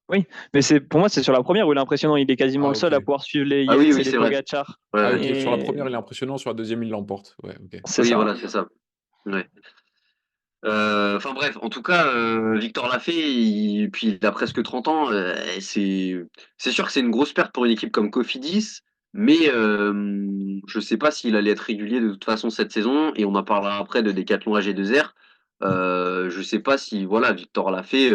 [SPEAKER 1] Oui, mais pour moi, c'est sur la première où il est impressionnant. Il est quasiment
[SPEAKER 3] Ah,
[SPEAKER 1] le
[SPEAKER 3] ok.
[SPEAKER 1] seul à pouvoir suivre les
[SPEAKER 2] Ah oui,
[SPEAKER 1] Yates
[SPEAKER 2] oui,
[SPEAKER 1] et les
[SPEAKER 2] c'est vrai.
[SPEAKER 1] Pogacar.
[SPEAKER 2] Ouais,
[SPEAKER 3] Ah,
[SPEAKER 2] ouais.
[SPEAKER 3] ok, sur la
[SPEAKER 1] Et
[SPEAKER 3] première, il est impressionnant, sur la deuxième, il l'emporte. Ouais, ok.
[SPEAKER 1] c'est
[SPEAKER 2] Oui,
[SPEAKER 1] ça.
[SPEAKER 2] voilà, c'est ça. Ouais. Enfin bref, en tout cas, Victor Lafay, puis il a presque 30 ans. C'est sûr que c'est une grosse perte pour une équipe comme Cofidis, mais je sais pas s'il allait être régulier de toute façon cette saison. Et on en parlera après de Decathlon AG2R. Je sais pas si voilà, Victor Lafay,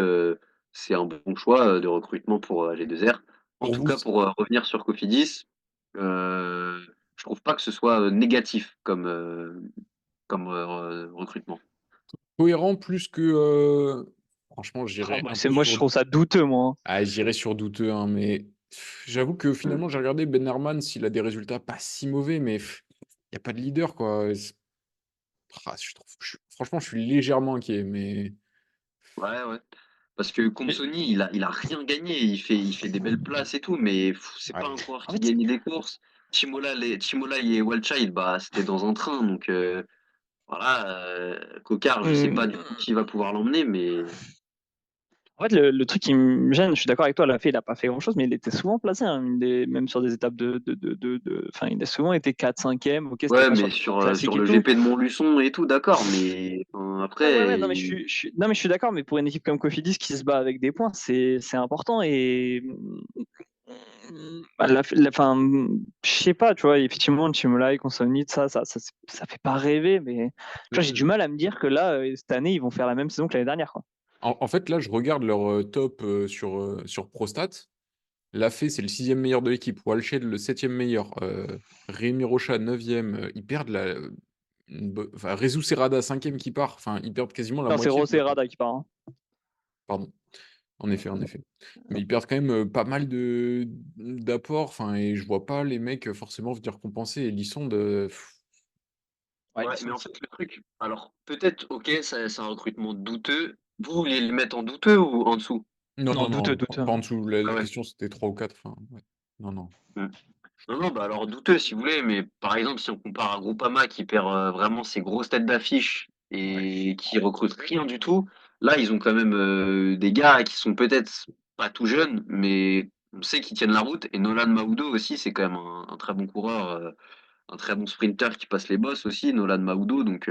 [SPEAKER 2] c'est un bon choix de recrutement pour AG2R. En
[SPEAKER 3] Pour
[SPEAKER 2] tout
[SPEAKER 3] vous,
[SPEAKER 2] cas, pour revenir sur Cofidis, euh, je trouve pas que ce soit négatif comme recrutement.
[SPEAKER 3] cohérent plus que. Franchement,
[SPEAKER 1] Ah,
[SPEAKER 3] j'irais
[SPEAKER 1] moi,
[SPEAKER 3] un peu
[SPEAKER 1] moi, je
[SPEAKER 3] sur.
[SPEAKER 1] trouve ça douteux, moi, hein.
[SPEAKER 3] Ah, j'irais sur douteux, hein, mais j'avoue que finalement, j'ai regardé Ben Herman, s'il a des résultats pas si mauvais, mais il n'y a pas de leader, quoi. Franchement, je suis légèrement inquiet, mais.
[SPEAKER 2] Ouais, ouais. Parce que
[SPEAKER 1] Mais,
[SPEAKER 2] Compsoni, il a rien gagné. Il fait des belles places et tout, mais c'est pas
[SPEAKER 3] Ouais.
[SPEAKER 2] un coureur
[SPEAKER 1] en
[SPEAKER 2] qui
[SPEAKER 1] fait,
[SPEAKER 2] gagne des courses. Chimola et Walchild, bah, c'était dans un train. Donc, voilà. Cocard, je sais pas du tout
[SPEAKER 1] hum,
[SPEAKER 2] qui va pouvoir l'emmener, mais.
[SPEAKER 1] En fait, le truc qui me gêne, je suis d'accord avec toi, Lafay, il a pas fait grand-chose, mais il était souvent placé, hein, même sur des étapes enfin, il a souvent été 4-5e. Ok, c'était
[SPEAKER 2] Ouais,
[SPEAKER 1] pas sur
[SPEAKER 2] mais
[SPEAKER 1] des cours classiques
[SPEAKER 2] sur
[SPEAKER 1] et
[SPEAKER 2] le
[SPEAKER 1] tout.
[SPEAKER 2] GP de Montluçon et tout, d'accord, mais
[SPEAKER 1] Ouais,
[SPEAKER 2] après,
[SPEAKER 1] non, mais non, mais je suis d'accord, mais pour une équipe comme Cofidis qui se bat avec des points, c'est important et enfin, je sais pas, tu vois, effectivement, Chimolai, Consonite, ça fait pas rêver, mais tu vois, j'ai du mal à me dire que là, cette année, ils vont faire la même saison que l'année dernière, quoi.
[SPEAKER 3] En fait, là, je regarde leur top sur Prostat. Lafay, c'est le 6e meilleur de l'équipe. Walshed, le 7e meilleur. Rémi Rocha, 9e. Ils perdent enfin, Rezou Serrada, 5e qui part. Enfin, ils perdent quasiment la
[SPEAKER 1] Non, c'est
[SPEAKER 3] moitié
[SPEAKER 1] Ross et Rada qui part, hein.
[SPEAKER 3] Pardon. En effet, en effet. Mais ils perdent quand même pas mal d'apports. Enfin, et je vois pas les mecs forcément venir compenser. Et Lisson de.
[SPEAKER 1] Ouais,
[SPEAKER 2] ouais,
[SPEAKER 1] ils
[SPEAKER 2] mais
[SPEAKER 1] sont-
[SPEAKER 2] en fait, le truc, alors peut-être, ok, c'est un recrutement douteux. Vous voulez le mettre en douteux ou en dessous?
[SPEAKER 3] Non,
[SPEAKER 1] Non,
[SPEAKER 3] non,
[SPEAKER 1] douteux,
[SPEAKER 3] non,
[SPEAKER 1] douteux.
[SPEAKER 3] pas en dessous. La
[SPEAKER 2] Ah ouais.
[SPEAKER 3] question, c'était 3 ou 4. Enfin, ouais. Non, non.
[SPEAKER 2] Hmm. Non, non, bah alors douteux si vous voulez, mais par exemple, si on compare à Groupama qui perd vraiment ses grosses têtes d'affiche
[SPEAKER 3] Ouais.
[SPEAKER 2] et qui recrute rien du tout, là, ils ont quand même des gars qui sont peut-être pas tout jeunes, mais on sait qu'ils tiennent la route. Et Nolan Mahoudo aussi, c'est quand même un très bon coureur, un très bon sprinter qui passe les bosses aussi, Nolan Mahoudo. Donc,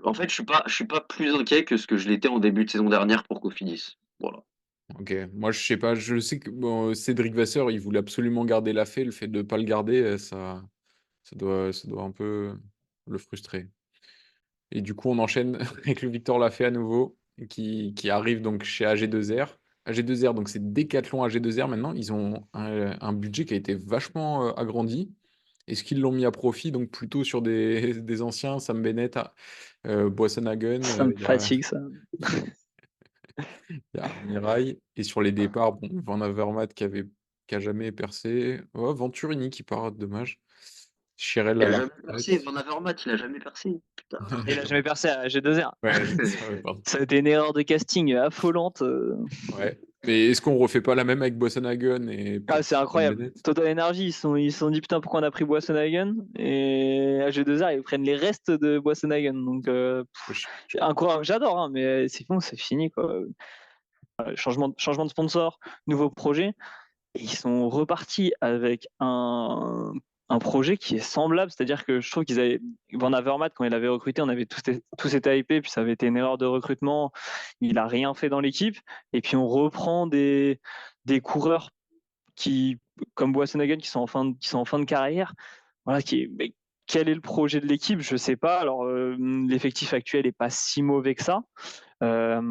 [SPEAKER 2] en fait, je suis pas plus inquiet que ce que je l'étais en début de saison dernière pour Cofidis. Voilà.
[SPEAKER 3] Ok. Moi, je sais pas. Je sais que bon, Cédric Vasseur, il voulait absolument garder Lafay. Le fait de ne pas le garder, ça doit un peu le frustrer. Et du coup, on enchaîne avec le Victor Lafay à nouveau, qui arrive donc chez AG2R. AG2R, donc c'est Decathlon AG2R maintenant. Ils ont un budget qui a été vachement agrandi. Est-ce qu'ils l'ont mis à profit, donc plutôt sur des anciens, Sam Bennett, Boissenhagen,
[SPEAKER 1] Ça me
[SPEAKER 3] il y a,
[SPEAKER 1] fatigue, ça.
[SPEAKER 3] il y a Armirail. Et sur les départs, bon, Van Avermaet qui a jamais percé. Oh, Venturini qui part, dommage. Chirel
[SPEAKER 2] Il
[SPEAKER 3] à
[SPEAKER 2] a
[SPEAKER 3] la
[SPEAKER 2] jamais percé,
[SPEAKER 3] retraite.
[SPEAKER 2] Van Avermaet, il a jamais percé. Putain.
[SPEAKER 1] Il a jamais percé à G2R.
[SPEAKER 3] Ouais, c'est ça, ouais, pardon.
[SPEAKER 1] Ça a été une erreur de casting affolante.
[SPEAKER 3] Ouais. Mais est-ce qu'on refait pas la même avec Boissenhagen et
[SPEAKER 1] Ah,
[SPEAKER 3] peut-être
[SPEAKER 1] c'est
[SPEAKER 3] Sam
[SPEAKER 1] incroyable.
[SPEAKER 3] Bennett?
[SPEAKER 1] Total Energy, ils se sont dit putain, pourquoi on a pris Boissenhagen et à G2R, ils prennent les restes de Boissenhagen. Donc, incroyable. J'adore, hein, mais c'est bon, c'est fini, quoi. Changement de sponsor, nouveau projet. Et ils sont repartis avec un projet qui est semblable, c'est-à-dire que je trouve qu'ils avaient Van Avermaet quand il avait recruté, on avait tous été hypés, puis ça avait été une erreur de recrutement. Il a rien fait dans l'équipe, et puis on reprend des coureurs qui, comme Boissenhagen, qui sont en fin de carrière. Voilà, mais quel est le projet de l'équipe? Je sais pas. Alors l'effectif actuel est pas si mauvais que ça. Euh,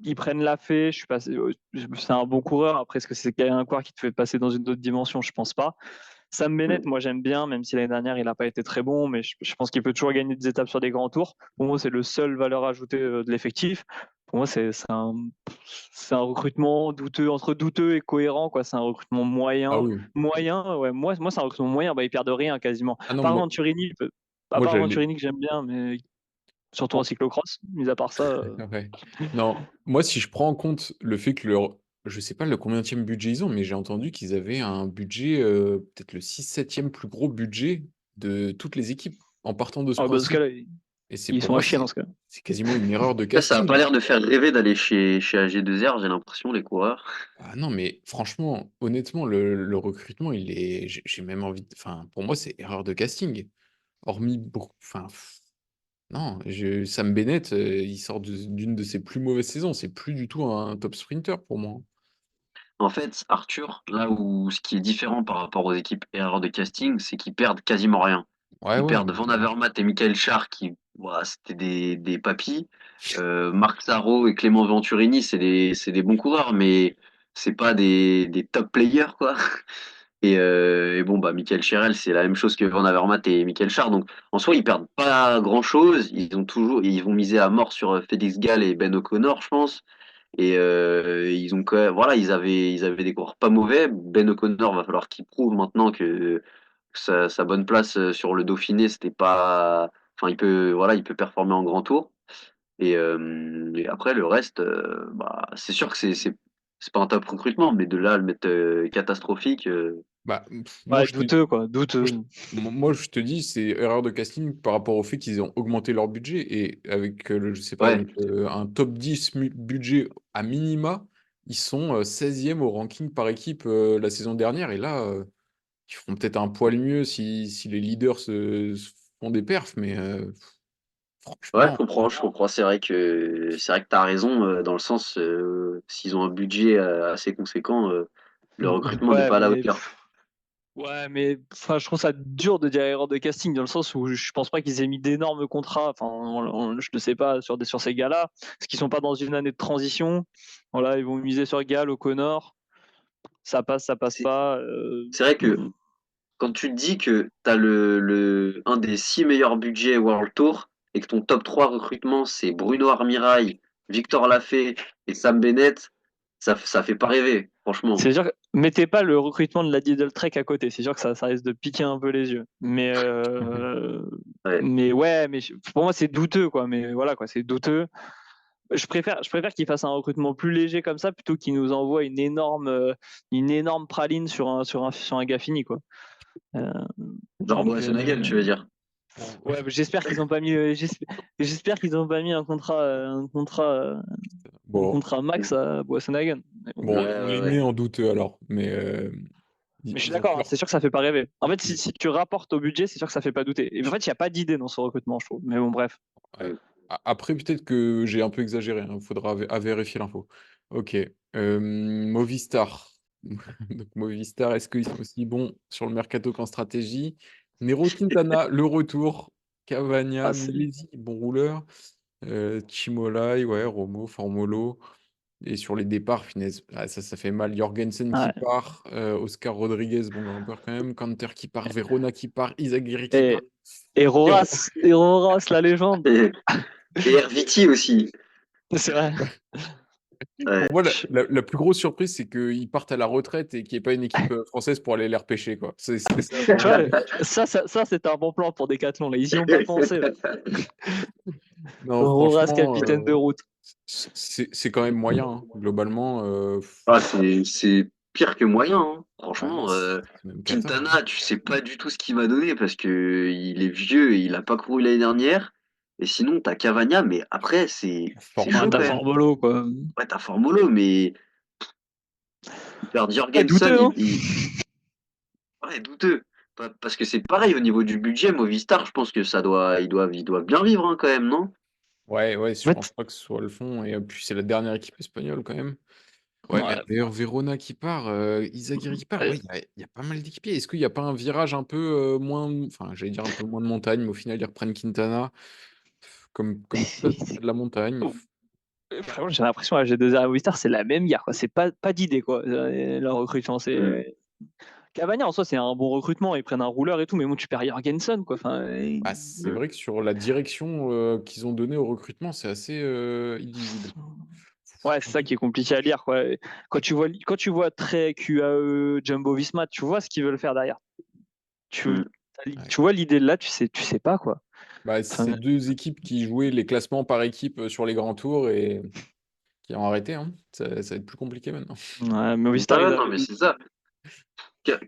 [SPEAKER 1] Ils prennent la fée, je suis passé, c'est un bon coureur. Après, est-ce que c'est un coureur qui te fait passer dans une autre dimension? Je pense pas. Sam Bennett, moi j'aime bien, même si l'année dernière il n'a pas été très bon, mais je pense qu'il peut toujours gagner des étapes sur des grands tours. Pour moi, c'est le seul valeur ajoutée de l'effectif. Pour moi, c'est un recrutement douteux, entre douteux et cohérent, quoi. C'est un recrutement
[SPEAKER 3] Ah
[SPEAKER 1] moyen,
[SPEAKER 3] oui.
[SPEAKER 1] moyen. Ouais, moi c'est un recrutement moyen. Bah, ils perdent rien quasiment.
[SPEAKER 3] Ah non,
[SPEAKER 1] Par Venturini, à
[SPEAKER 3] moi
[SPEAKER 1] part
[SPEAKER 3] j'allais.
[SPEAKER 1] Venturini que j'aime bien, mais surtout en
[SPEAKER 3] en-
[SPEAKER 1] cyclocross. Mis à part ça,
[SPEAKER 3] Ouais. Non, moi si je prends en compte le fait que je sais pas le combienième budget ils ont, mais j'ai entendu qu'ils avaient un budget, peut-être le 6-7e plus gros budget de toutes les équipes en partant de ce
[SPEAKER 1] bah, dans ce
[SPEAKER 3] principe.
[SPEAKER 1] cas-là,
[SPEAKER 3] Et c'est
[SPEAKER 1] ils
[SPEAKER 3] pour
[SPEAKER 1] sont à
[SPEAKER 3] moi,
[SPEAKER 1] chier dans ce cas.
[SPEAKER 3] c'est quasiment une erreur de
[SPEAKER 2] Là, ça a pas
[SPEAKER 3] casting.
[SPEAKER 2] l'air de faire rêver d'aller chez AG2R, j'ai l'impression, les coureurs.
[SPEAKER 3] Ah non, mais franchement, honnêtement, le recrutement, j'ai même envie enfin, pour moi, c'est erreur de casting. Hormis beaucoup, enfin, non, Sam Bennett, il sort d'une de ses plus mauvaises saisons. C'est plus du tout un top sprinter pour moi.
[SPEAKER 2] En fait, Arthur, là où ce qui est différent par rapport aux équipes erreurs de casting, c'est qu'ils perdent quasiment rien.
[SPEAKER 3] Ouais,
[SPEAKER 2] Ils
[SPEAKER 3] ouais.
[SPEAKER 2] perdent Van Avermaet et Michael Schär qui, voilà, c'était des papis. Marc Sarro et Clément Venturini, c'est des bons coureurs, mais c'est pas des top players, quoi. Et bon, bah, Michael Scherel, c'est la même chose que Van Avermaet et Michael Schär. Donc, en soi, ils perdent pas grand-chose. Ils vont miser à mort sur Félix Gall et Ben O'Connor, je pense. Et ils ont quand même, voilà, ils avaient des coureurs pas mauvais. Ben O'Connor, va falloir qu'il prouve maintenant que sa bonne place sur le Dauphiné, c'était pas, enfin, voilà, il peut performer en grand tour. Et après, le reste, bah, c'est sûr que c'est pas un top recrutement, mais de là à le mettre catastrophique.
[SPEAKER 3] Bah,
[SPEAKER 1] Ouais, douteux, quoi, douteux.
[SPEAKER 3] moi, je te dis, c'est erreur de casting par rapport au fait qu'ils ont augmenté leur budget et avec, je sais pas,
[SPEAKER 2] Ouais,
[SPEAKER 3] donc, un top 10 budget à minima, ils sont 16e au ranking par équipe la saison dernière et là, ils feront peut-être un poil mieux si les leaders se font des perfs, mais
[SPEAKER 2] ouais,
[SPEAKER 3] franchement,
[SPEAKER 2] je comprends. C'est vrai que t'as raison dans le sens s'ils ont un budget assez conséquent, le recrutement n'est
[SPEAKER 1] Ouais,
[SPEAKER 2] pas à la
[SPEAKER 1] mais
[SPEAKER 2] hauteur.
[SPEAKER 1] ouais, mais enfin, je trouve ça dur de dire erreur de casting dans le sens où je pense pas qu'ils aient mis d'énormes contrats. Enfin, je ne sais pas sur ces gars-là, parce qu'ils sont pas dans une année de transition. Voilà, ils vont miser sur Gall, O'Connor. Ça passe
[SPEAKER 2] C'est
[SPEAKER 1] pas.
[SPEAKER 2] c'est vrai que quand tu te dis que tu as un des 6 meilleurs budgets World Tour et que ton top 3 recrutement c'est Bruno Armirail, Victor Lafay et Sam Bennett, ça fait pas rêver, franchement.
[SPEAKER 1] C'est sûr que mettez pas le recrutement de la Diddle Trek à côté. C'est sûr que ça risque de piquer un peu les yeux.
[SPEAKER 2] Ouais.
[SPEAKER 1] Mais ouais, mais pour moi c'est douteux, quoi. Mais voilà, quoi, c'est douteux. Je préfère qu'ils fassent un recrutement plus léger comme ça plutôt qu'ils nous envoient une énorme praline sur un gars fini, quoi. Euh,
[SPEAKER 2] Genre
[SPEAKER 1] donc,
[SPEAKER 2] Boasson-Hagen, tu veux dire.
[SPEAKER 1] ouais, j'espère qu'ils ont pas mis un
[SPEAKER 3] bon,
[SPEAKER 1] contrat max à Boasson-Hagen. Mais bon.
[SPEAKER 3] bon,
[SPEAKER 2] Ouais,
[SPEAKER 3] on
[SPEAKER 2] ouais,
[SPEAKER 3] les
[SPEAKER 2] ouais.
[SPEAKER 3] met en douteux alors, mais
[SPEAKER 1] Mais je suis
[SPEAKER 3] ils ont
[SPEAKER 1] d'accord, hein,
[SPEAKER 3] peur.
[SPEAKER 1] c'est sûr que ça fait pas rêver. En fait,
[SPEAKER 3] Ils-
[SPEAKER 1] si tu rapportes au budget, c'est sûr que ça fait pas douter. Et en fait, il n'y a pas d'idée dans ce recrutement, je trouve. Mais bon, bref.
[SPEAKER 3] Ouais. Après, peut-être que j'ai un peu exagéré, il faudra à vérifier l'info. Ok. Movistar. Donc, Movistar, est-ce qu'ils sont aussi bons sur le mercato qu'en stratégie? Nero Quintana, le retour.
[SPEAKER 1] Ah,
[SPEAKER 3] Cavagna, Milesi, bon rouleur. Chimolai, ouais, Romo, Formolo. Et sur les départs, finesse, ça fait mal. Jorgensen qui
[SPEAKER 1] ouais.
[SPEAKER 3] part, Oscar Rodriguez, bon grimpeur quand même. Kanter qui part, Verona qui part, Izagiri qui part.
[SPEAKER 1] Et,
[SPEAKER 3] Et
[SPEAKER 1] Et Roras, la légende.
[SPEAKER 2] Et RVT aussi.
[SPEAKER 1] C'est vrai.
[SPEAKER 2] Ouais.
[SPEAKER 3] Pour moi, la plus grosse surprise, c'est qu'ils partent à la retraite et qu'il n'y ait pas une équipe française pour aller les repêcher, quoi. C'est ça,
[SPEAKER 1] Tu vois, ça c'était un bon plan pour Decathlon. Là. Ils y ont pas pensé. Là.
[SPEAKER 3] Non,
[SPEAKER 1] Roras,
[SPEAKER 3] franchement,
[SPEAKER 1] capitaine de route.
[SPEAKER 3] c'est quand même moyen, hein. Globalement,
[SPEAKER 2] Ah, c'est pire que moyen, hein.
[SPEAKER 3] ouais,
[SPEAKER 2] Franchement,
[SPEAKER 3] c'est même cata, hein.
[SPEAKER 2] Quintana, tu sais pas du tout ce qu'il va donner parce que il est vieux et il a pas couru l'année dernière. Et sinon, t'as Cavagna, mais après, c'est
[SPEAKER 1] Ouais,
[SPEAKER 2] chaud
[SPEAKER 3] Formolo,
[SPEAKER 2] quand
[SPEAKER 1] t'as
[SPEAKER 2] même.
[SPEAKER 1] Formolo, quoi.
[SPEAKER 2] Ouais, t'as Formolo, mais il perd
[SPEAKER 1] Ouais,
[SPEAKER 2] Jorgensen,
[SPEAKER 1] douteux, hein.
[SPEAKER 2] ouais, douteux. Parce que c'est pareil au niveau du budget, Movistar, je pense que il doit bien vivre hein, quand même, non?
[SPEAKER 3] ouais, ouais, je
[SPEAKER 1] En
[SPEAKER 3] pense
[SPEAKER 1] fait,
[SPEAKER 3] pas que ce soit le fond. Et puis, c'est la dernière équipe espagnole, quand même. Ouais, mais
[SPEAKER 1] ouais,
[SPEAKER 3] d'ailleurs, Verona qui part, Izagirre qui part, ouais, il y a pas mal d'équipiers. Est-ce qu'il n'y a pas un virage un peu moins, enfin, j'allais dire un peu moins de montagne, mais au final, ils reprennent Quintana, comme tout passe près de la montagne.
[SPEAKER 1] vraiment, j'ai l'impression à G2R et Movistar, c'est la même guerre, quoi. C'est pas d'idée, quoi. Leur recrutement,
[SPEAKER 2] Hmm.
[SPEAKER 1] Cavagna, en soi, c'est un bon recrutement. Ils prennent un rouleur et tout, mais bon, tu perds Jorgensen, quoi. Enfin,
[SPEAKER 3] Bah, c'est
[SPEAKER 2] Hmm.
[SPEAKER 3] vrai que sur la direction qu'ils ont donnée au recrutement, c'est assez illisible.
[SPEAKER 1] ouais, c'est ça qui est compliqué à lire, quoi. Quand tu vois Trek, UAE, Jumbo Visma, tu vois ce qu'ils veulent faire derrière. Tu,
[SPEAKER 2] Hmm.
[SPEAKER 3] Ouais.
[SPEAKER 1] tu vois l'idée là, tu sais pas, quoi.
[SPEAKER 3] Bah,
[SPEAKER 1] Enfin,
[SPEAKER 3] c'est deux équipes qui jouaient les classements par équipe sur les grands tours et qui ont arrêté, hein. Ça va être plus compliqué maintenant.
[SPEAKER 1] ouais, Movistar,
[SPEAKER 2] Ouais, non, mais c'est ça.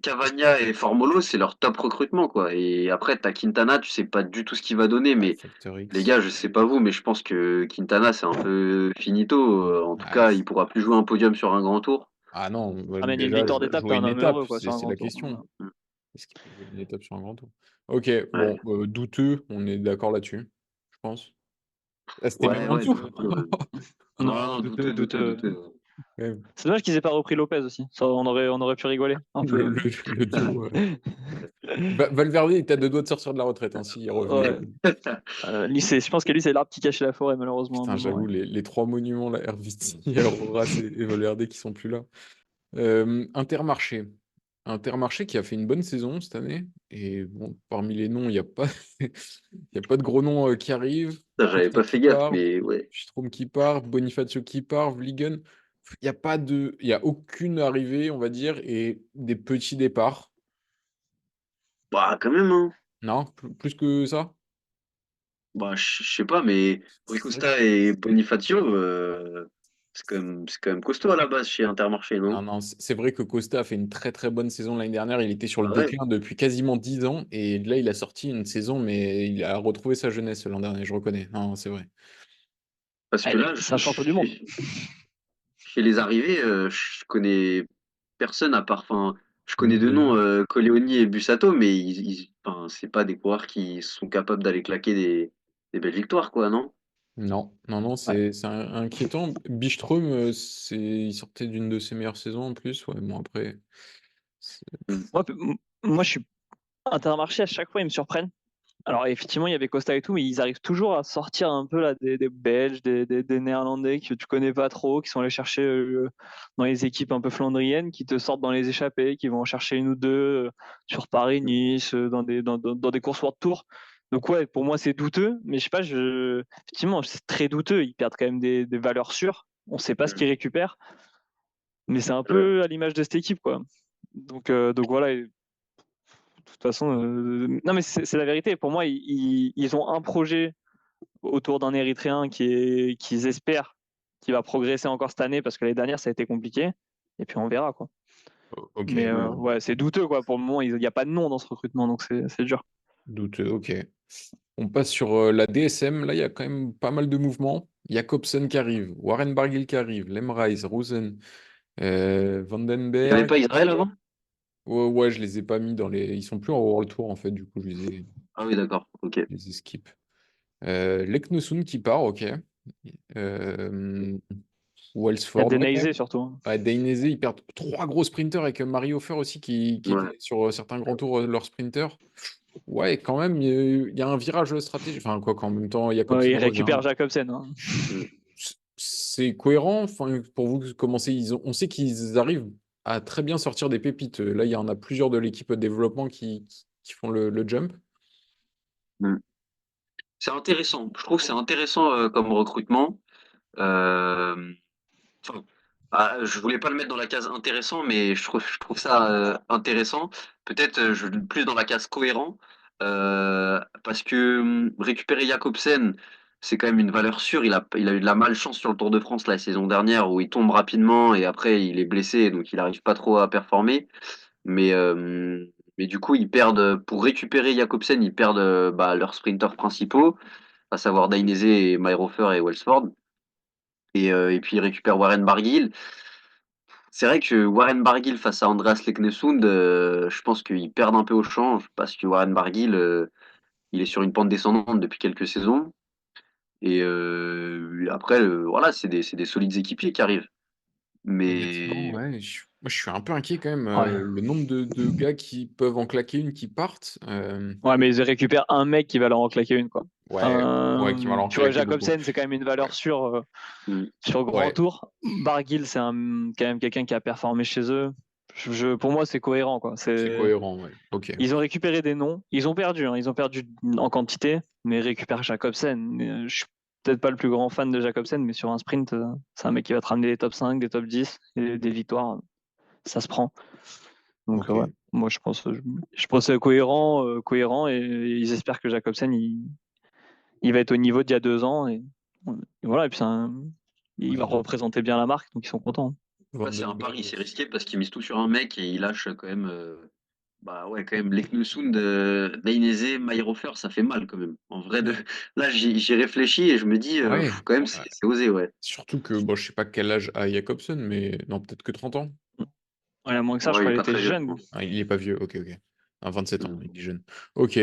[SPEAKER 2] Cavagna et Formolo, c'est leur top recrutement, quoi. Et après, t'as Quintana, tu sais pas du tout ce qu'il va donner,
[SPEAKER 3] Ouais,
[SPEAKER 2] mais
[SPEAKER 3] Factor
[SPEAKER 2] les
[SPEAKER 3] X.
[SPEAKER 2] gars, je sais pas vous, mais je pense que Quintana, c'est un peu finito. En tout
[SPEAKER 3] Ah,
[SPEAKER 2] cas, il pourra plus jouer un podium sur un grand tour.
[SPEAKER 3] ah non,
[SPEAKER 1] ramène une
[SPEAKER 3] déjà,
[SPEAKER 1] victoire d'étape, t'es
[SPEAKER 3] jouer
[SPEAKER 1] un
[SPEAKER 3] une
[SPEAKER 1] homme
[SPEAKER 3] étape,
[SPEAKER 1] heureux, quoi, sur un
[SPEAKER 3] c'est
[SPEAKER 1] grand
[SPEAKER 3] la
[SPEAKER 1] tour.
[SPEAKER 3] question.
[SPEAKER 2] Mm.
[SPEAKER 3] Est-ce qu'il peut jouer une étape sur un grand tour? Ok,
[SPEAKER 2] Ouais,
[SPEAKER 3] bon, douteux, on est d'accord là-dessus, je pense. Ah, c'était même
[SPEAKER 2] ouais,
[SPEAKER 3] en
[SPEAKER 2] ouais,
[SPEAKER 3] dessous.
[SPEAKER 2] douteux, ouais. Non,
[SPEAKER 1] Non,
[SPEAKER 2] non,
[SPEAKER 1] douteux,
[SPEAKER 2] douteux, douteux,
[SPEAKER 1] douteux.
[SPEAKER 2] douteux.
[SPEAKER 3] Ouais,
[SPEAKER 1] C'est dommage qu'ils aient pas repris Lopez aussi. Ça, on aurait pu rigoler un
[SPEAKER 3] le,
[SPEAKER 1] peu.
[SPEAKER 3] le- le duo. Valverde était à deux doigts de sortir de la retraite, hein, s'il revenait.
[SPEAKER 1] Ouais. Je pense que lui, c'est l'arbre qui cache la forêt, malheureusement, à un
[SPEAKER 3] Putain,
[SPEAKER 1] moment.
[SPEAKER 3] j'avoue,
[SPEAKER 1] Ouais.
[SPEAKER 3] les trois monuments, là, Herviti, Aurora et Valverde qui sont plus là. Intermarché. Intermarché qui a fait une bonne saison cette année. Et bon, parmi les noms, il n'y a pas, il y a pas de gros noms qui arrivent.
[SPEAKER 2] Ça, j'avais
[SPEAKER 3] Courtet
[SPEAKER 2] pas
[SPEAKER 3] qui
[SPEAKER 2] fait gaffe,
[SPEAKER 3] part,
[SPEAKER 2] mais ouais.
[SPEAKER 3] Strom qui part, Bonifacio qui part, Vliegen. Il n'y a pas de, il y a aucune arrivée, on va dire, et des petits départs.
[SPEAKER 2] Bah, quand même, hein.
[SPEAKER 3] Non, plus que ça.
[SPEAKER 2] Bah, je sais pas, mais Rui
[SPEAKER 3] C'est vrai
[SPEAKER 2] Costa et Bonifacio, C'est quand même costaud à la base chez Intermarché,
[SPEAKER 3] Non,
[SPEAKER 2] non?
[SPEAKER 3] non, c'est vrai que Costa a fait une très très bonne saison l'année dernière. Il était sur le
[SPEAKER 2] Bah ouais.
[SPEAKER 3] déclin depuis quasiment 10 ans. Et là, il a sorti une saison, mais il a retrouvé sa jeunesse l'an dernier, je reconnais. Non, c'est vrai.
[SPEAKER 2] Parce que là,
[SPEAKER 1] C'est un champion du monde.
[SPEAKER 2] chez les arrivés, je connais personne à part. Enfin, je connais
[SPEAKER 3] Ni
[SPEAKER 2] deux
[SPEAKER 3] de
[SPEAKER 2] noms,
[SPEAKER 3] nom.
[SPEAKER 2] Coleoni et Bussato, mais enfin, c'est pas des coureurs qui sont capables d'aller claquer des belles victoires, quoi, non?
[SPEAKER 3] Non, non, non,
[SPEAKER 1] Ouais.
[SPEAKER 3] c'est inquiétant. Biström, il sortait d'une de ses meilleures saisons en plus. Ouais, bon, après. c'est-
[SPEAKER 2] Mm.
[SPEAKER 1] Moi, je suis Intermarché, à chaque fois, ils me surprennent. Alors, effectivement, il y avait Costa et tout, mais ils arrivent toujours à sortir un peu là, des Belges, des Néerlandais que tu connais pas trop, qui sont allés chercher dans les équipes un peu flandriennes, qui te sortent dans les échappées, qui vont en chercher une ou deux sur Paris, Nice, dans des courses World Tour. Donc, ouais, pour moi, c'est douteux, mais je sais pas, effectivement, c'est très douteux. Ils perdent quand même des valeurs sûres. On sait pas ce
[SPEAKER 2] Mm.
[SPEAKER 1] qu'ils récupèrent, mais c'est un
[SPEAKER 2] Ouais.
[SPEAKER 1] peu à l'image de cette équipe, quoi. Donc voilà, de toute façon, non, mais c'est la vérité. Pour moi, ils ont un projet autour d'un Érythréen qu'ils espèrent qu'il va progresser encore cette année parce que l'année dernière, ça a été compliqué. Et puis on verra, quoi.
[SPEAKER 3] Ok,
[SPEAKER 1] Mais
[SPEAKER 2] Mm.
[SPEAKER 1] ouais, c'est douteux, quoi. Pour le moment, il n'y a pas de nom dans ce recrutement, donc c'est dur.
[SPEAKER 3] douteux, ok. On passe sur la DSM. Là, il y a quand même pas mal de mouvements. Jacobsen qui arrive, Warren Barguil qui arrive, Lemreis, Rosen,
[SPEAKER 2] Il n'y avait
[SPEAKER 3] Vandenberg.
[SPEAKER 2] pas Israël avant?
[SPEAKER 3] Ouais, ouais, je les ai pas mis dans les. Ils sont plus en World Tour en fait, du coup,
[SPEAKER 2] Ah oui, d'accord, ok.
[SPEAKER 3] je les ai skip. Leknosun qui part, ok. Euh,
[SPEAKER 1] Il y a
[SPEAKER 3] Welsford, ouais, quand
[SPEAKER 1] Denaizé
[SPEAKER 3] même.
[SPEAKER 1] surtout, hein.
[SPEAKER 3] Ouais, Dainese, ils perdent trois gros sprinters avec Mario Hofer aussi qui
[SPEAKER 2] Ouais.
[SPEAKER 3] connaît sur certains grands tours leur sprinter. Ouais, quand même, il y a un virage stratégique. Enfin, quoi qu'en même temps,
[SPEAKER 1] Ouais,
[SPEAKER 3] Jacobsen
[SPEAKER 1] il
[SPEAKER 3] revient.
[SPEAKER 1] récupère Jacobsen, hein.
[SPEAKER 2] Mm.
[SPEAKER 3] C'est cohérent. Enfin, pour vous, on sait qu'ils arrivent à très bien sortir des pépites. Là, il y en a plusieurs de l'équipe de développement qui font le jump.
[SPEAKER 2] Mm. C'est intéressant. Je trouve que c'est intéressant comme recrutement. Euh, Enfin, je voulais pas le mettre dans la case intéressant, mais je trouve ça intéressant. Peut-être plus dans la case cohérent, parce que récupérer Jakobsen, c'est quand même une valeur sûre. Il a eu de la malchance sur le Tour de France la saison dernière où il tombe rapidement et après il est blessé, donc il n'arrive pas trop à performer. Mais du coup, ils perdent pour récupérer Jakobsen, ils perdent leurs sprinters principaux, à savoir Dainese et Mayrofer et Welsford. Et puis ils récupèrent Warren Barguil. C'est vrai que Warren Barguil face à Andreas Leknesund, je pense qu'ils perdent un peu au change parce que Warren Barguil, il est sur une pente descendante depuis quelques saisons. Et après, voilà, c'est des solides équipiers qui arrivent.
[SPEAKER 3] Honnêtement,
[SPEAKER 2] Mais
[SPEAKER 3] ouais, moi je suis un peu inquiet quand même.
[SPEAKER 1] Ouais.
[SPEAKER 3] Le nombre de gars qui peuvent en claquer une qui partent.
[SPEAKER 1] Ouais, mais ils récupèrent un mec qui va leur en claquer une, quoi.
[SPEAKER 3] Ouais, ouais, qui va leur en
[SPEAKER 1] Tu vois,
[SPEAKER 3] claquer beaucoup.
[SPEAKER 1] Jacobsen, c'est quand même une valeur sûre
[SPEAKER 2] mm,
[SPEAKER 1] sur grand
[SPEAKER 3] Ouais,
[SPEAKER 1] tour. Barguil, c'est quand même quelqu'un qui a performé chez eux. Pour moi, c'est cohérent, quoi.
[SPEAKER 3] c'est cohérent, ouais. Ok.
[SPEAKER 1] Ils ont récupéré des noms. Ils ont perdu, hein. Ils ont perdu en quantité, mais ils récupèrent Jacobsen. Je suis peut-être pas le plus grand fan de Jacobsen, mais sur un sprint, c'est un mec qui va te ramener des top 5, des top 10 et des victoires. Ça se prend. Donc
[SPEAKER 3] Ok.
[SPEAKER 1] ouais, moi je pense que c'est cohérent et ils espèrent que Jacobsen il va être au niveau d'il y a 2 ans et voilà et puis il va
[SPEAKER 3] Ouais.
[SPEAKER 1] représenter bien la marque donc ils sont contents.
[SPEAKER 2] ouais, c'est un pari,
[SPEAKER 3] Vandenberg.
[SPEAKER 2] c'est risqué parce qu'ils misent tout sur un mec et ils lâchent quand même, ouais, quand même, Leknesund, Dainese, Mayrofer, ça fait mal quand même. En vrai, là, j'y réfléchis et je me dis,
[SPEAKER 3] Ouais.
[SPEAKER 2] quand même,
[SPEAKER 3] Ouais.
[SPEAKER 2] c'est osé, ouais.
[SPEAKER 3] Surtout que, bon, je sais pas quel âge a Jacobsen, mais non, peut-être que 30 ans.
[SPEAKER 1] Ouais, à moins que ça, je
[SPEAKER 2] Ouais, il
[SPEAKER 1] crois
[SPEAKER 2] est
[SPEAKER 1] qu'il
[SPEAKER 2] pas
[SPEAKER 1] était
[SPEAKER 2] très vieux, je
[SPEAKER 1] jeune.
[SPEAKER 2] pense.
[SPEAKER 3] Ah, il est pas vieux, ok, ok. Ah, 27 ans,
[SPEAKER 2] Mm.
[SPEAKER 3] il est jeune. Ok.